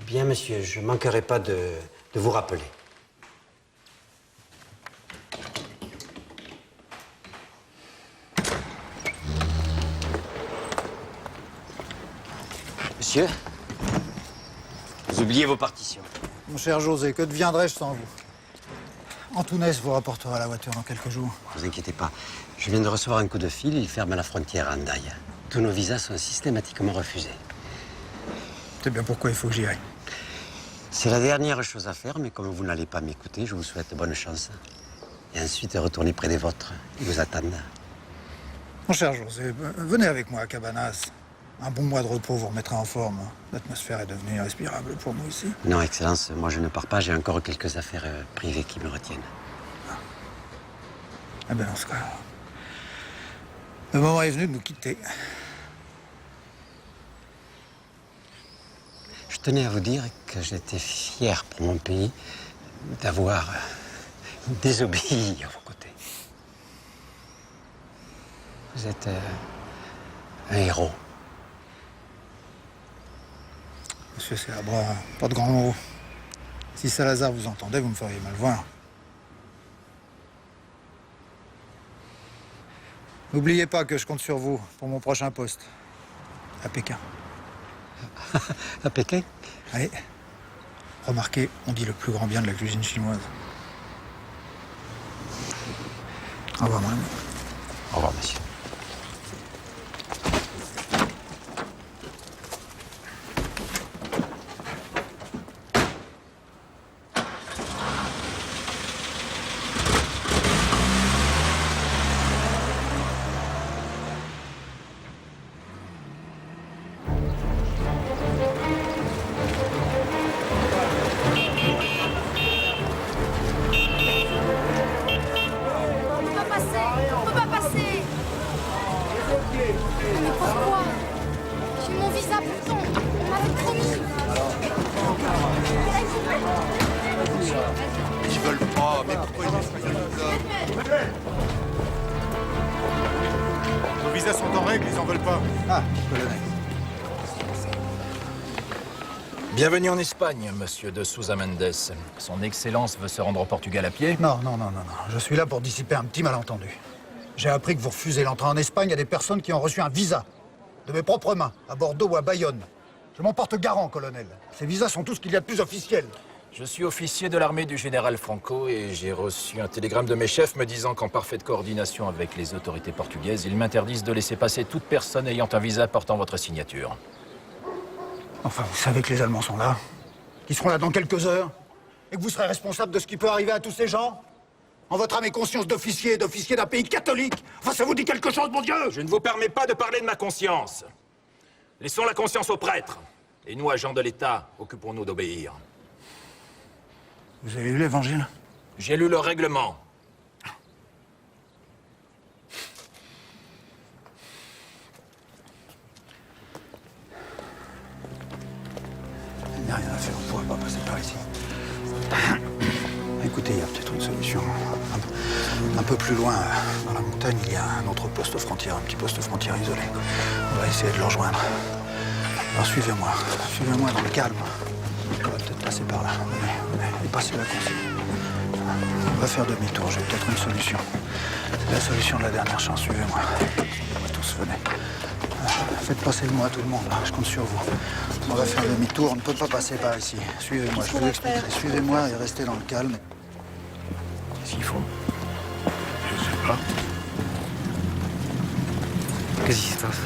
Bien, monsieur, je ne manquerai pas de vous rappeler. Monsieur, vous oubliez vos partitions. Mon cher José, que deviendrais-je sans vous? Antounès vous rapportera la voiture dans quelques jours. Ne vous inquiétez pas. Je viens de recevoir un coup de fil. Il ferme la frontière à Andaï. Tous nos visas sont systématiquement refusés. C'est bien pourquoi il faut que j'y aille. C'est la dernière chose à faire, mais comme vous n'allez pas m'écouter, je vous souhaite bonne chance. Et ensuite, retournez près des vôtres. Ils vous attendent. Mon cher José, venez avec moi à Cabanas. Un bon mois de repos vous remettra en forme. L'atmosphère est devenue irrespirable pour nous ici. Non, Excellence, moi je ne pars pas. J'ai encore quelques affaires privées qui me retiennent. Eh bien, dans ce cas, le moment est venu de nous quitter. Je tenais à vous dire que j'étais fier pour mon pays d'avoir désobéi à vos côtés. Vous êtes un héros. Monsieur Seabra, pas de grands mots. Si Salazar vous entendait, vous me feriez mal voir. N'oubliez pas que je compte sur vous pour mon prochain poste. À Pékin. À Pékin? Oui. Remarquez, on dit le plus grand bien de la cuisine chinoise. Au revoir, madame. Au revoir, monsieur. Nos visas sont en règle, ils en veulent pas. Ah, colonel. Bienvenue en Espagne, monsieur de Sousa Mendes. Son Excellence veut se rendre au Portugal à pied? Non. Je suis là pour dissiper un petit malentendu. J'ai appris que vous refusez l'entrée en Espagne à des personnes qui ont reçu un visa. De mes propres mains, à Bordeaux ou à Bayonne. Je m'en porte garant, colonel. Ces visas sont tout ce qu'il y a de plus officiel. Je suis officier de l'armée du général Franco et j'ai reçu un télégramme de mes chefs me disant qu'en parfaite coordination avec les autorités portugaises, ils m'interdisent de laisser passer toute personne ayant un visa portant votre signature. Enfin, vous savez que les Allemands sont là, qu'ils seront là dans quelques heures, et que vous serez responsable de ce qui peut arriver à tous ces gens? En votre âme et conscience d'officier d'un pays catholique? Enfin, ça vous dit quelque chose, mon Dieu? Je ne vous permets pas de parler de ma conscience. Laissons la conscience aux prêtres. Et nous, agents de l'État, occupons-nous d'obéir. Vous avez lu l'Évangile? J'ai lu le règlement. Il n'y a rien à faire, on ne pourrait pas passer par ici. Écoutez, il y a peut-être une solution. Un peu plus loin, dans la montagne, il y a un autre poste frontière, un petit poste frontière isolé. On va essayer de le rejoindre. Alors suivez-moi. Suivez-moi dans le calme. On va peut-être passer par là. Venez, venez. Et passez la consigne. On va faire demi-tour. J'ai peut-être une solution. C'est la solution de la dernière chance. Suivez-moi. Suivez-moi tous, venez. Faites passer le moi à tout le monde, là. Je compte sur vous. On va faire demi-tour. On ne peut pas passer par ici. Suivez-moi, je vous expliquerai. Suivez-moi et restez dans le calme. Qu'est-ce qu'il faut? Je sais pas. Qu'est-ce qui se passe?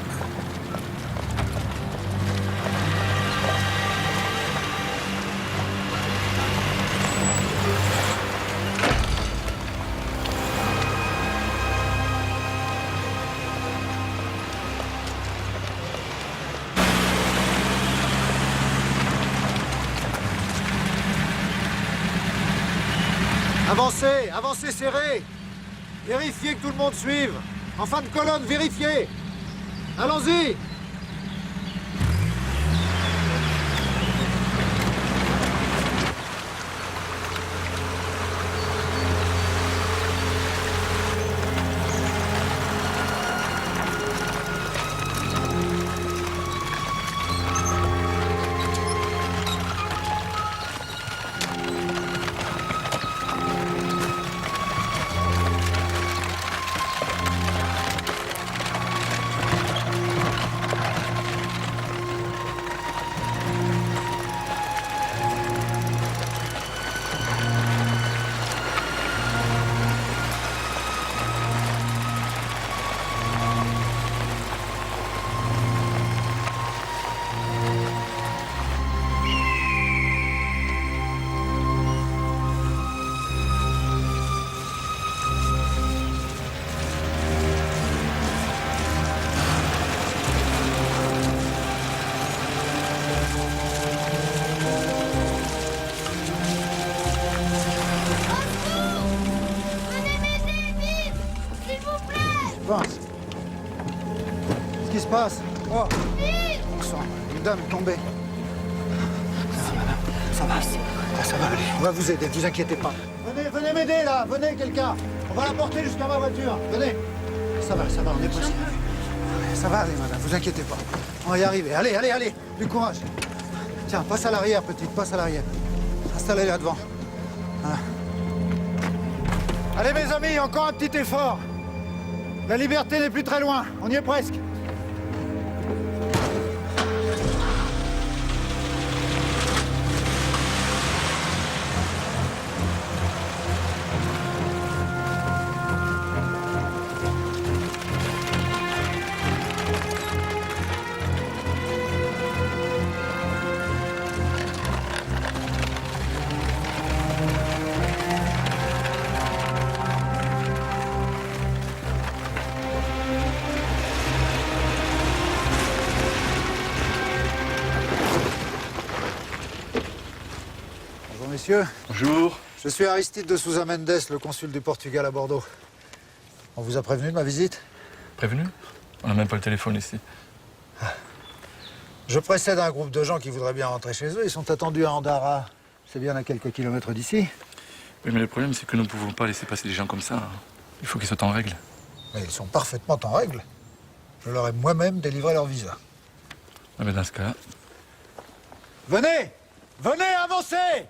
Avancez, avancez serré. Vérifiez que tout le monde suive. En fin de colonne, vérifiez. Allons-y. Qu'est-ce qui se passe? Oh, on sent une dame tombée. Ça va, ça va aller. On va vous aider, ne vous inquiétez pas. Venez, venez m'aider là, venez quelqu'un. On va la porter jusqu'à ma voiture. Venez. Ça va, on est pressé. Ça va aller, madame, vous inquiétez pas. On va y arriver. Allez, allez, allez, du courage. Tiens, passe à l'arrière, petite, passe à l'arrière. Installez là devant. Voilà. Allez, mes amis, encore un petit effort. La liberté n'est plus très loin, on y est presque. Messieurs. Bonjour. Je suis Aristide de Sousa Mendes, le consul du Portugal à Bordeaux. On vous a prévenu de ma visite? Prévenu? On n'a même pas le téléphone ici. Je précède un groupe de gens qui voudraient bien rentrer chez eux. Ils sont attendus à Andara. C'est bien à quelques kilomètres d'ici. Oui, mais le problème, c'est que nous ne pouvons pas laisser passer des gens comme ça. Il faut qu'ils soient en règle. Mais ils sont parfaitement en règle. Je leur ai moi-même délivré leur visa. Ah, mais dans ce cas-là... Venez! Venez, avancez!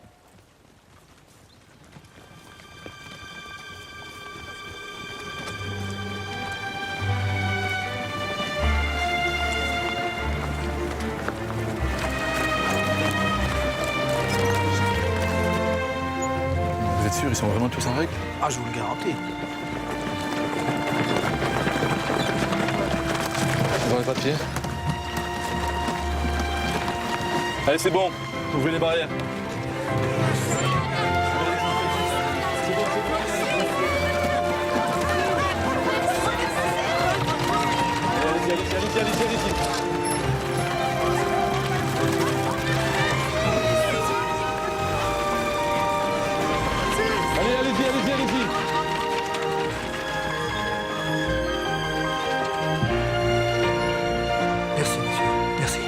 Vous êtes sûr, ils sont vraiment tous en règle? Ah, je vous le garantis. Dans les papiers. Allez, c'est bon. Ouvrez les barrières. Allez-y. Allez-y. Merci, monsieur. Merci.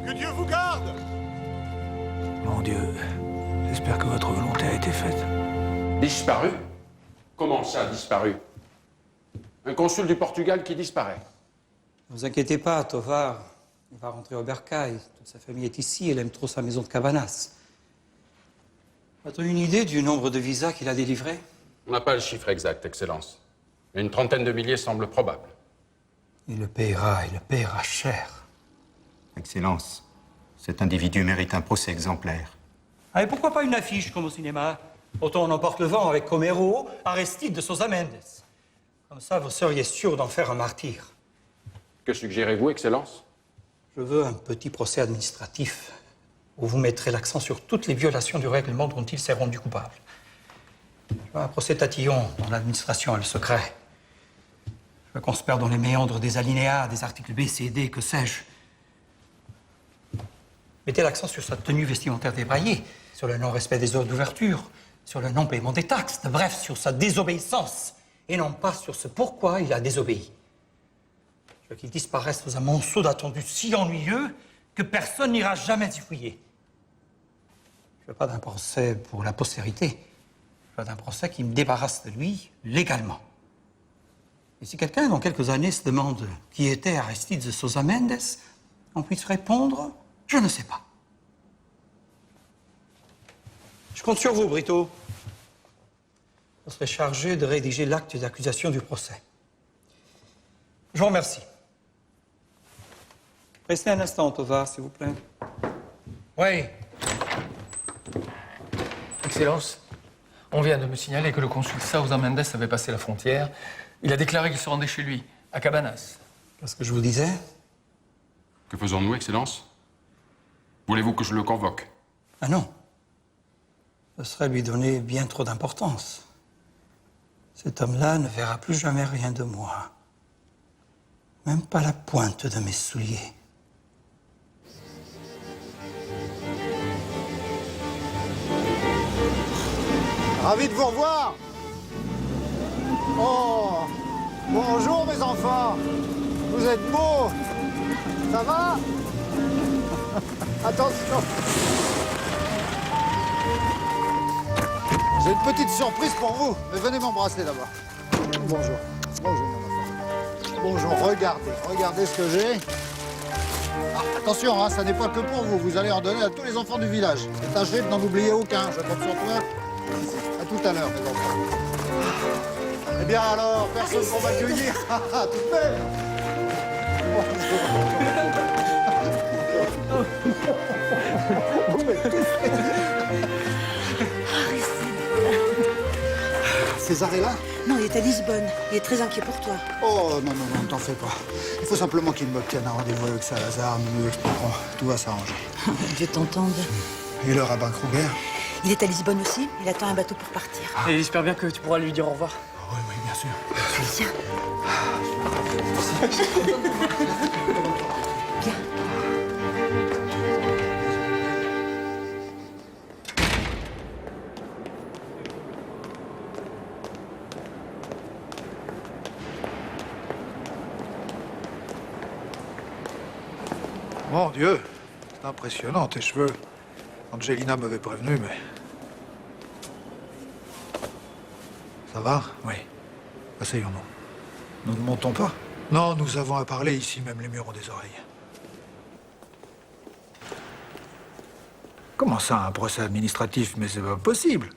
Que Dieu vous garde! Mon Dieu, j'espère que Disparu? Comment ça, disparu? Un consul du Portugal qui disparaît. Ne vous inquiétez pas, Tovar. Il va rentrer au bercail. Toute sa famille est ici. Elle aime trop sa maison de Cabanas. As-tu une idée du nombre de visas qu'il a délivrés? On n'a pas le chiffre exact, Excellence. Mais une trentaine de milliers semble probable. Il le paiera cher. Excellence, cet individu mérite un procès exemplaire. Ah, et pourquoi pas une affiche comme au cinéma? Autant on emporte le vent avec comme héros Aristide de Sousa Mendes. Comme ça, vous seriez sûr d'en faire un martyr. Que suggérez-vous, Excellence? Je veux un petit procès administratif où vous mettrez l'accent sur toutes les violations du règlement dont il s'est rendu coupable. Je veux un procès tatillon dont l'administration a le secret. Je veux qu'on se perde dans les méandres des alinéas, des articles B, C, D, que sais-je. Mettez l'accent sur sa tenue vestimentaire débraillée, sur le non-respect des heures d'ouverture, sur le non-paiement des taxes, bref, sur sa désobéissance, et non pas sur ce pourquoi il a désobéi. Je veux qu'il disparaisse sous un monceau d'attendus si ennuyeux que personne n'ira jamais y fouiller. Je veux pas d'un procès pour la postérité. Je veux d'un procès qui me débarrasse de lui légalement. Et si quelqu'un, dans quelques années, se demande qui était Aristide de Sousa Mendes, on puisse répondre « Je ne sais pas ». Je compte sur vous, Brito. Vous serez chargé de rédiger l'acte d'accusation du procès. Je vous remercie. Restez un instant, Tovar, s'il vous plaît. Oui. Excellence, on vient de me signaler que le consul Sousa Mendes avait passé la frontière. Il a déclaré qu'il se rendait chez lui, à Cabanas. Qu'est-ce que je vous disais? Que faisons-nous, Excellence? Voulez-vous que je le convoque? Ah non. Ce serait lui donner bien trop d'importance. Cet homme-là ne verra plus jamais rien de moi. Même pas la pointe de mes souliers. Ravi de vous revoir. Oh, bonjour mes enfants. Vous êtes beaux. Ça va? Attention. J'ai une petite surprise pour vous. Mais venez m'embrasser d'abord. Bonjour. Bonjour mon enfant. Bonjour, regardez ce que j'ai. Ah, attention, hein, ça n'est pas que pour vous. Vous allez en donner à tous les enfants du village. Et tâchez de n'en oublier aucun. Je compte sur toi. À tout à l'heure, mes enfants. Eh bien alors, personne pour m'accueillir. Tout de même. César est là? Non, il est à Lisbonne. Il est très inquiet pour toi. Oh, non, t'en fais pas. Il faut simplement qu'il m'obtienne un rendez-vous avec Salazar. Nous lui expliquerons. Tout va s'arranger. Dieu t'entende. Et le rabbin Kruger? Il est à Lisbonne aussi. Il attend un bateau pour partir. Et j'espère bien que tu pourras lui dire au revoir. Oui, bien sûr. Viens. Viens. Mon Dieu, c'est impressionnant, tes cheveux. Angelina m'avait prévenu, mais... Ça va? Oui. Asseyons-nous. Nous ne montons pas? Non, nous avons à parler ici, même les murs ont des oreilles. Comment ça, un procès administratif? Mais c'est pas possible.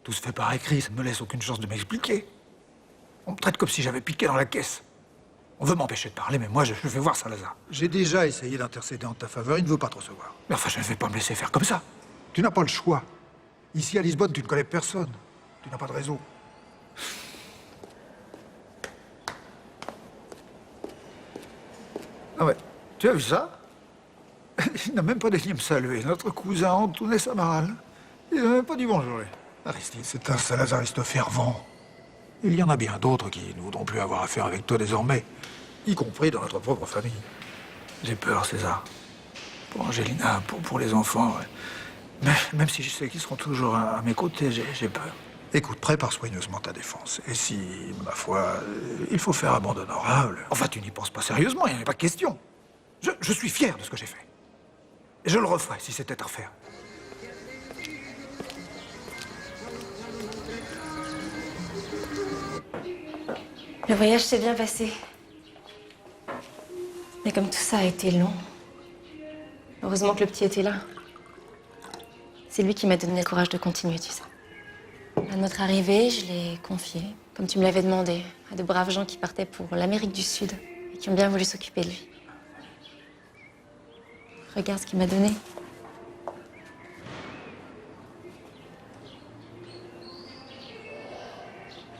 Tout se fait par écrit, ça ne me laisse aucune chance de m'expliquer. On me traite comme si j'avais piqué dans la caisse. On veut m'empêcher de parler, mais moi, je vais voir Salazar. J'ai déjà essayé d'intercéder en ta faveur, il ne veut pas te recevoir. Mais enfin, je ne vais pas me laisser faire comme ça. Tu n'as pas le choix. Ici, à Lisbonne, tu ne connais personne. Tu n'as pas de réseau. Ah ouais, tu as vu ça? Il n'a même pas daigné me saluer. Notre cousin Antunes Amaral. Il n'a même pas dit bonjour. Aristide, c'est un salazariste fervent. Il y en a bien d'autres qui ne voudront plus avoir affaire avec toi désormais, y compris dans notre propre famille. J'ai peur, César. Pour Angelina, pour les enfants. Mais même si je sais qu'ils seront toujours à mes côtés, j'ai peur. Écoute, prépare soigneusement ta défense. Et si, ma foi, il faut faire amende honorable... Enfin, tu n'y penses pas sérieusement, il n'y en a pas de question. Je suis fier de ce que j'ai fait. Et je le referai si c'était à refaire. Le voyage s'est bien passé. Mais comme tout ça a été long, heureusement que le petit était là. C'est lui qui m'a donné le courage de continuer, tu sais. À notre arrivée, je l'ai confié, comme tu me l'avais demandé, à de braves gens qui partaient pour l'Amérique du Sud et qui ont bien voulu s'occuper de lui. Regarde ce qu'il m'a donné.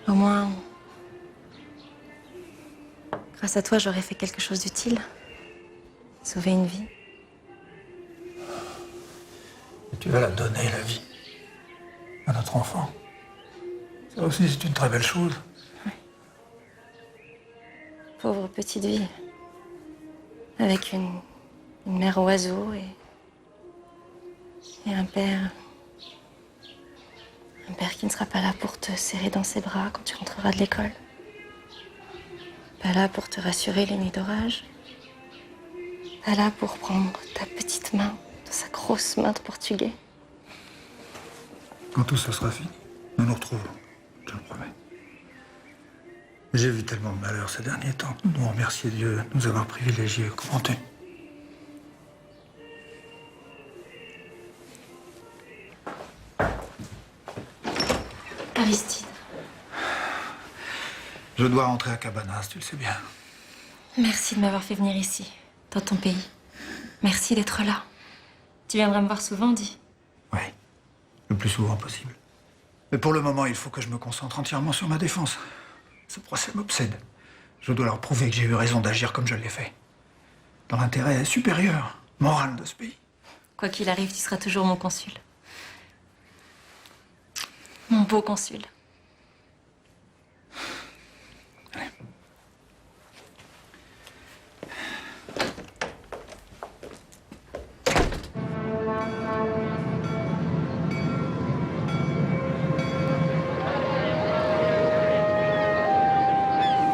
Au moins, grâce à toi, j'aurais fait quelque chose d'utile. Sauver une vie. Et tu vas la donner, la vie, à notre enfant. Ça aussi, c'est une très belle chose. Pauvre petite vie. Avec une mère oiseau et un père. Un père qui ne sera pas là pour te serrer dans ses bras quand tu rentreras de l'école. Pas là pour te rassurer les nuits d'orage. Pas là pour prendre ta petite main dans sa grosse main de portugais. Quand tout ça sera fini, nous nous retrouverons, je le promets. J'ai vu tellement de malheurs ces derniers temps. Nous devons remercier Dieu de nous avoir privilégiés comme tu. Aristide. Je dois rentrer à Cabanas, tu le sais bien. Merci de m'avoir fait venir ici, dans ton pays. Merci d'être là. Tu viendras me voir souvent, dis. Oui, le plus souvent possible. Mais pour le moment, il faut que je me concentre entièrement sur ma défense. Ce procès m'obsède. Je dois leur prouver que j'ai eu raison d'agir comme je l'ai fait. Dans l'intérêt supérieur, moral de ce pays. Quoi qu'il arrive, tu seras toujours mon consul. Mon beau consul.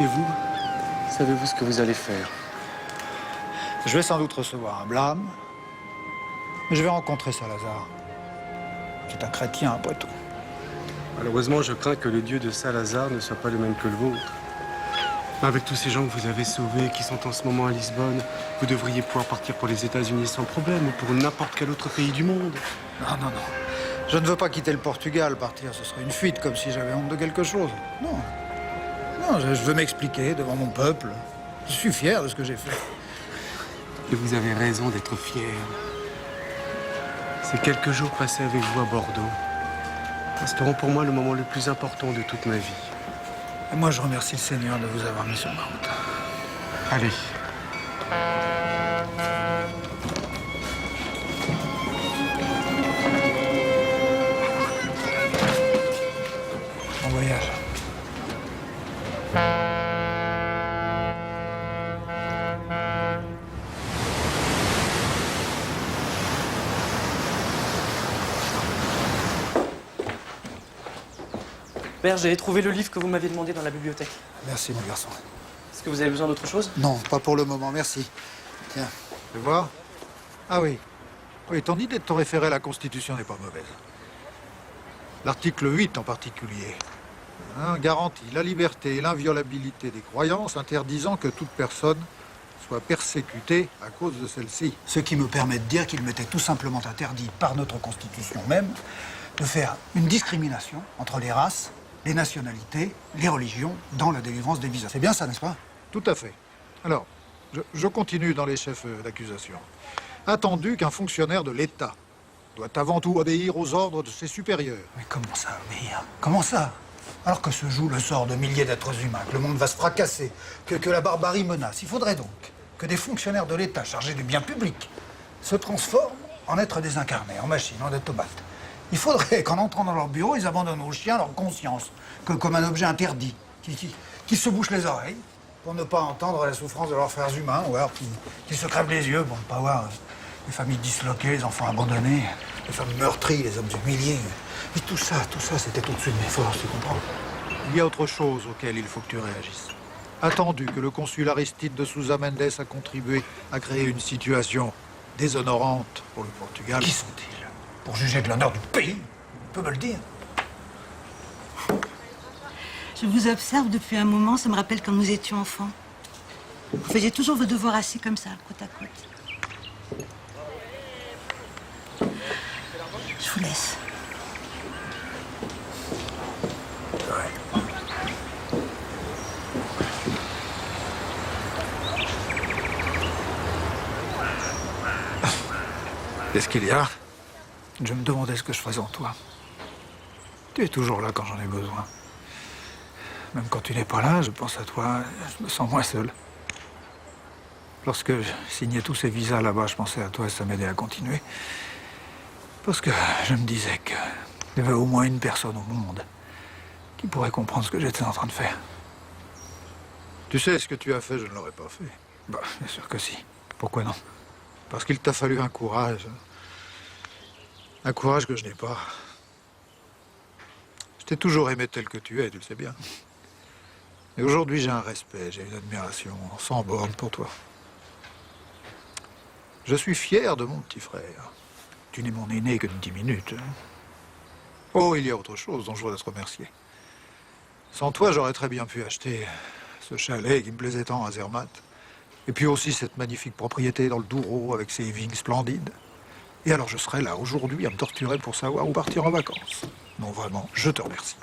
Et vous, savez-vous ce que vous allez faire? Je vais sans doute recevoir un blâme, mais je vais rencontrer Salazar. C'est un chrétien, après tout. Malheureusement, je crains que le Dieu de Salazar ne soit pas le même que le vôtre. Avec tous ces gens que vous avez sauvés, qui sont en ce moment à Lisbonne, vous devriez pouvoir partir pour les États-Unis sans problème, ou pour n'importe quel autre pays du monde. Non, non, non. Je ne veux pas quitter le Portugal. Partir, ce serait une fuite, comme si j'avais honte de quelque chose. Non. Non, je veux m'expliquer devant mon peuple. Je suis fier de ce que j'ai fait. Et vous avez raison d'être fier. Ces quelques jours passés avec vous à Bordeaux resteront pour moi le moment le plus important de toute ma vie. Et moi, je remercie le Seigneur de vous avoir mis sur ma route. Allez. Bon voyage. Père, j'ai trouvé le livre que vous m'aviez demandé dans la bibliothèque. Merci, mon garçon. Est-ce que vous avez besoin d'autre chose? Non, pas pour le moment, merci. Tiens, tu veux voir? Ah oui. Oui, ton idée de te référer à la Constitution n'est pas mauvaise. L'article 8 en particulier garantit la liberté et l'inviolabilité des croyances, interdisant que toute personne soit persécutée à cause de celle-ci. Ce qui me permet de dire qu'il m'était tout simplement interdit par notre Constitution même de faire une discrimination entre les races, les nationalités, les religions dans la délivrance des visas. C'est bien ça, n'est-ce pas? Tout à fait. Alors, je continue dans les chefs d'accusation. Attendu qu'un fonctionnaire de l'État doit avant tout obéir aux ordres de ses supérieurs. Mais comment ça, obéir? Comment ça? Alors que se joue le sort de milliers d'êtres humains, que le monde va se fracasser, que la barbarie menace, il faudrait donc que des fonctionnaires de l'État chargés du bien public se transforment en êtres désincarnés, en machines, en automates. Il faudrait qu'en entrant dans leur bureau, ils abandonnent aux chiens leur conscience, comme un objet interdit, qui se bouchent les oreilles pour ne pas entendre la souffrance de leurs frères humains, ou alors qui se crèvent les yeux pour ne pas voir les familles disloquées, les enfants abandonnés, les femmes meurtries, les hommes humiliés. Et tout ça, c'était au-dessus de mes forces, tu comprends? Il y a autre chose auquel il faut que tu réagisses. Attendu que le consul Aristide de Sousa Mendes a contribué à créer une situation déshonorante pour le Portugal. Qui sont-ils? Pour juger de l'honneur du pays? Tu peux me le dire? Je vous observe depuis un moment, ça me rappelle quand nous étions enfants. Vous faisiez toujours vos devoirs assis comme ça, côte à côte. Je vous laisse. Qu'est-ce qu'il y a? Je me demandais ce que je faisais en toi. Tu es toujours là quand j'en ai besoin. Même quand tu n'es pas là, je pense à toi, je me sens moins seul. Lorsque je signais tous ces visas là-bas, je pensais à toi et ça m'aidait à continuer. Parce que je me disais qu'il y avait au moins une personne au monde qui pourrait comprendre ce que j'étais en train de faire. Tu sais, ce que tu as fait, je ne l'aurais pas fait. Bah, bien sûr que si. Pourquoi non? Parce qu'il t'a fallu un courage. Un courage que je n'ai pas. Je t'ai toujours aimé tel que tu es, tu le sais bien. Et aujourd'hui, j'ai un respect, j'ai une admiration sans borne pour toi. Je suis fier de mon petit frère. Tu n'es mon aîné que de 10 minutes. Oh, il y a autre chose dont je voudrais te remercier. Sans toi, j'aurais très bien pu acheter ce chalet qui me plaisait tant à Zermatt. Et puis aussi cette magnifique propriété dans le Douro avec ses vignes splendides. Et alors je serais là aujourd'hui à me torturer pour savoir où partir en vacances. Non, vraiment, je te remercie.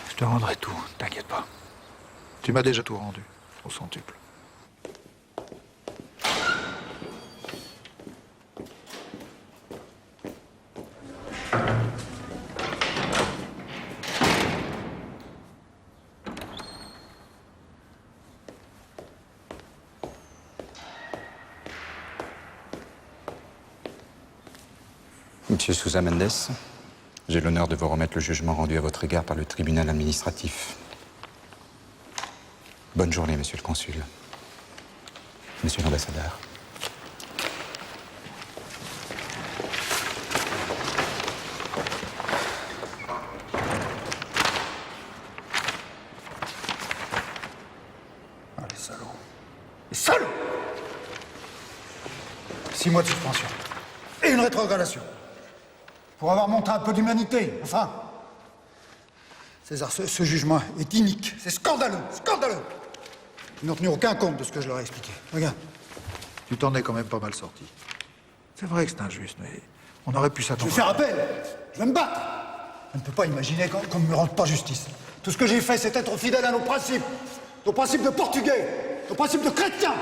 Je te rendrai tout, t'inquiète pas. Tu m'as déjà tout rendu, au centuple. Monsieur Sousa Mendes, j'ai l'honneur de vous remettre le jugement rendu à votre égard par le tribunal administratif. Bonne journée, monsieur le consul. Monsieur l'ambassadeur. Ah, les salauds. Les salauds! 6 mois de suspension. Et une rétrogradation. Pour avoir montré un peu d'humanité, enfin. César, ce jugement est inique. C'est scandaleux, scandaleux. Ils n'ont tenu aucun compte de ce que je leur ai expliqué. Regarde. Tu t'en es quand même pas mal sorti. C'est vrai que c'est injuste, mais on aurait pu Je s'attendre. vais faire appel. Je vais me battre. Je ne peux pas imaginer qu'on ne me rende pas justice. Tout ce que j'ai fait, c'est être fidèle à nos principes de portugais, nos principes de chrétiens.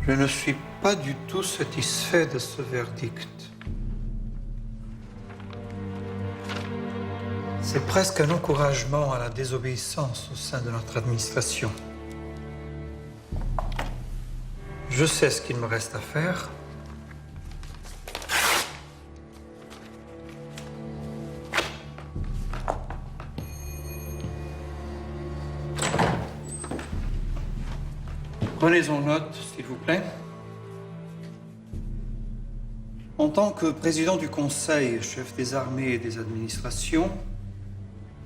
Je ne suis pas du tout satisfait de ce verdict. C'est presque un encouragement à la désobéissance au sein de notre administration. Je sais ce qu'il me reste à faire. Prenez-en note, s'il vous plaît. En tant que président du Conseil, chef des armées et des administrations,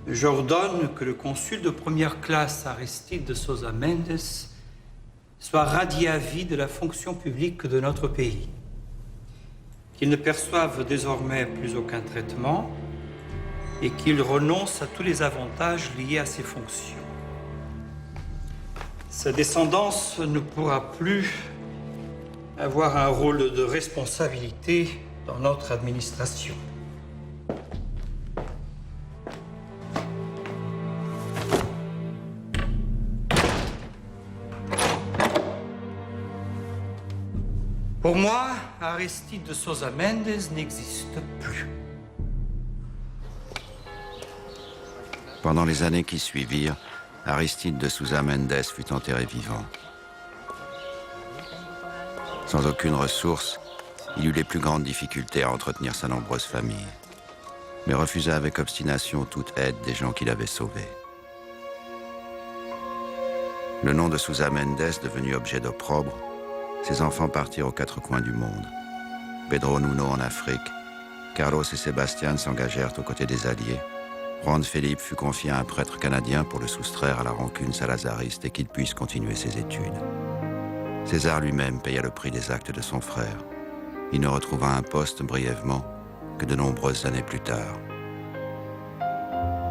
j'ordonne que le consul de première classe Aristide de Sousa Mendes soit radié à vie de la fonction publique de notre pays, qu'il ne perçoive désormais plus aucun traitement et qu'il renonce à tous les avantages liés à ses fonctions. Sa descendance ne pourra plus avoir un rôle de responsabilité dans notre administration. Pour moi, Aristide de Sousa Mendes n'existe plus. Pendant les années qui suivirent, Aristide de Sousa Mendes fut enterré vivant. Sans aucune ressource, il eut les plus grandes difficultés à entretenir sa nombreuse famille, mais refusa avec obstination toute aide des gens qu'il avait sauvés. Le nom de Sousa Mendes devenu objet d'opprobre, ses enfants partirent aux 4 coins du monde. Pedro Nuno en Afrique, Carlos et Sébastien s'engagèrent aux côtés des Alliés. Juan Felipe fut confié à un prêtre canadien pour le soustraire à la rancune salazariste et qu'il puisse continuer ses études. César lui-même paya le prix des actes de son frère. Il ne retrouva un poste brièvement que de nombreuses années plus tard.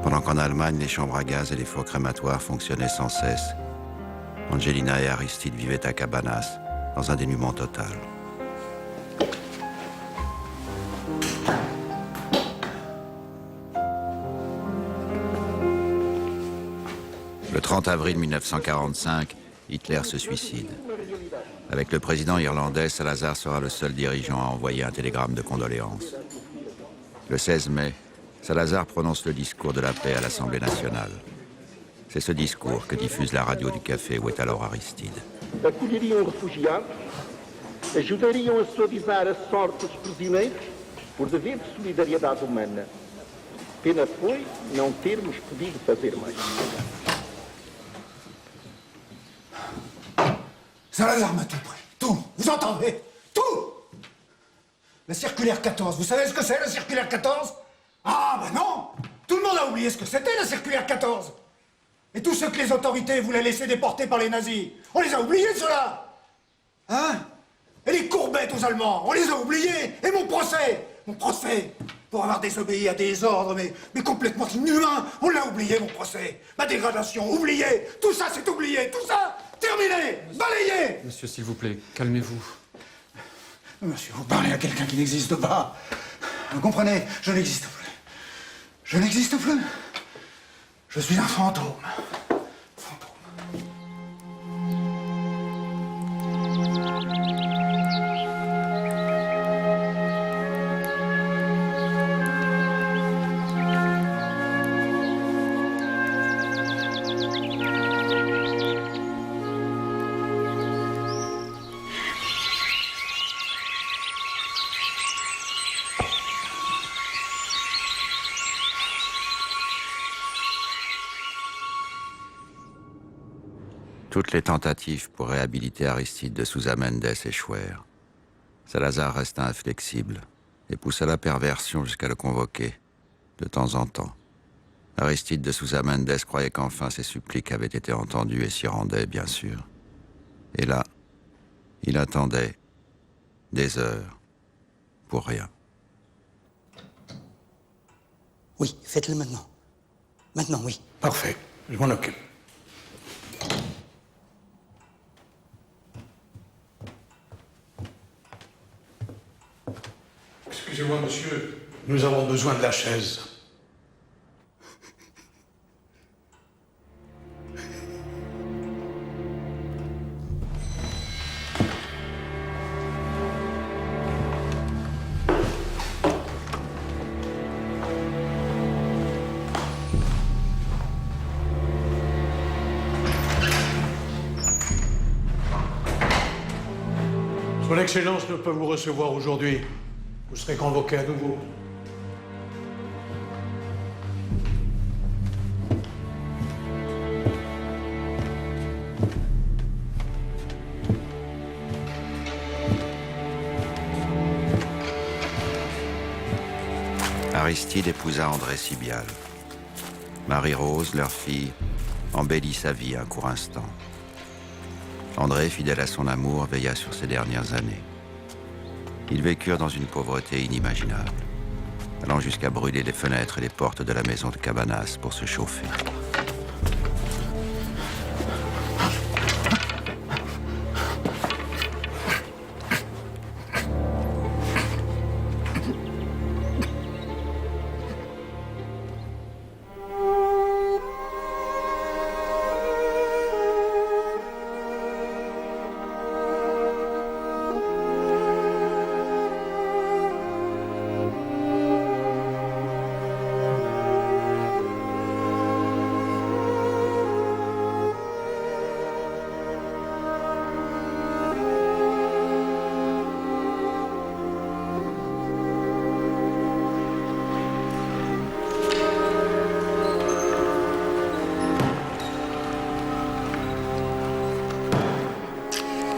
Pendant qu'en Allemagne, les chambres à gaz et les fours crématoires fonctionnaient sans cesse, Angelina et Aristide vivaient à Cabanas, dans un dénuement total. Le 30 avril 1945, Hitler se suicide. Avec le président irlandais, Salazar sera le seul dirigeant à envoyer un télégramme de condoléances. Le 16 mai, Salazar prononce le discours de la paix à l'Assemblée nationale. C'est ce discours que diffuse la radio du café où est alors Aristide. Acolheriam refugiados, ajudariam a suavizar a sorte dos prisioneiros por dever de solidariedade humana. Pena foi não termos podido fazer mais. Salazar m'a tout pris. Tout. Vous entendez? Tout. La circulaire 14. Vous savez ce que c'est, la circulaire 14? Ah, ben non. Tout le monde a oublié ce que c'était, la circulaire 14. Et tous ceux que les autorités voulaient laisser déporter par les nazis, on les a oubliés, ceux-là. Hein? Et les courbettes aux Allemands, on les a oubliés. Et mon procès, pour avoir désobéi à des ordres, mais complètement inhumains, on l'a oublié, mon procès. Ma dégradation, oublié. Tout ça, c'est oublié. Tout ça, terminé, balayé. Monsieur, s'il vous plaît, calmez-vous. Monsieur, vous parlez à quelqu'un qui n'existe pas. Vous comprenez? Je n'existe plus. Je n'existe plus. Je suis un fantôme. Toutes les tentatives pour réhabiliter Aristide de Sousa Mendes échouèrent. Salazar resta inflexible et poussa la perversion jusqu'à le convoquer, de temps en temps. Aristide de Sousa Mendes croyait qu'enfin ses suppliques avaient été entendues et s'y rendait, bien sûr. Et là, il attendait des heures pour rien. Oui, faites-le maintenant. Maintenant, oui. Parfait, je m'en occupe. Excusez-moi, monsieur, nous avons besoin de la chaise. Son Excellence ne peut vous recevoir aujourd'hui. Vous serez convoqué à nouveau. Aristide épousa André Sibial. Marie-Rose, leur fille, embellit sa vie un court instant. André, fidèle à son amour, veilla sur ses dernières années. Ils vécurent dans une pauvreté inimaginable, allant jusqu'à brûler les fenêtres et les portes de la maison de Cabanas pour se chauffer.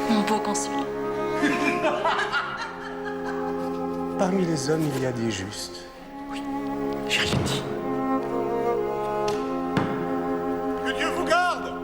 Mon beau consul. parmi les hommes, il y a des justes. J'ai rien dit. Que Dieu vous garde!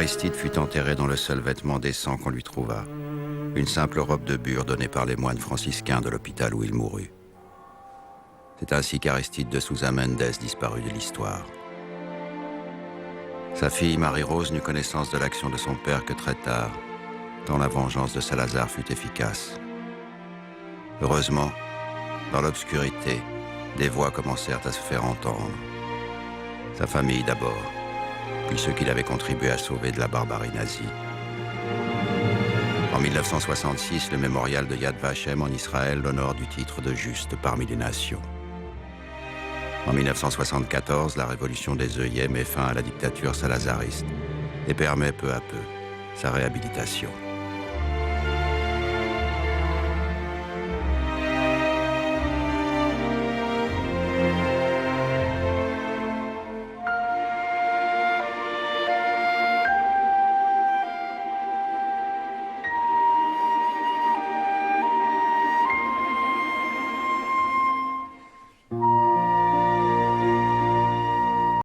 Aristide fut enterré dans le seul vêtement décent qu'on lui trouva, une simple robe de bure donnée par les moines franciscains de l'hôpital où il mourut. C'est ainsi qu'Aristide de Souza Mendes disparut de l'histoire. Sa fille Marie-Rose n'eut connaissance de l'action de son père que très tard, tant la vengeance de Salazar fut efficace. Heureusement, dans l'obscurité, des voix commencèrent à se faire entendre. Sa famille d'abord, puis ceux qui avaient contribué à sauver de la barbarie nazie. En 1966, le mémorial de Yad Vashem en Israël l'honore du titre de juste parmi les nations. En 1974, la révolution des œillets met fin à la dictature salazariste et permet peu à peu sa réhabilitation.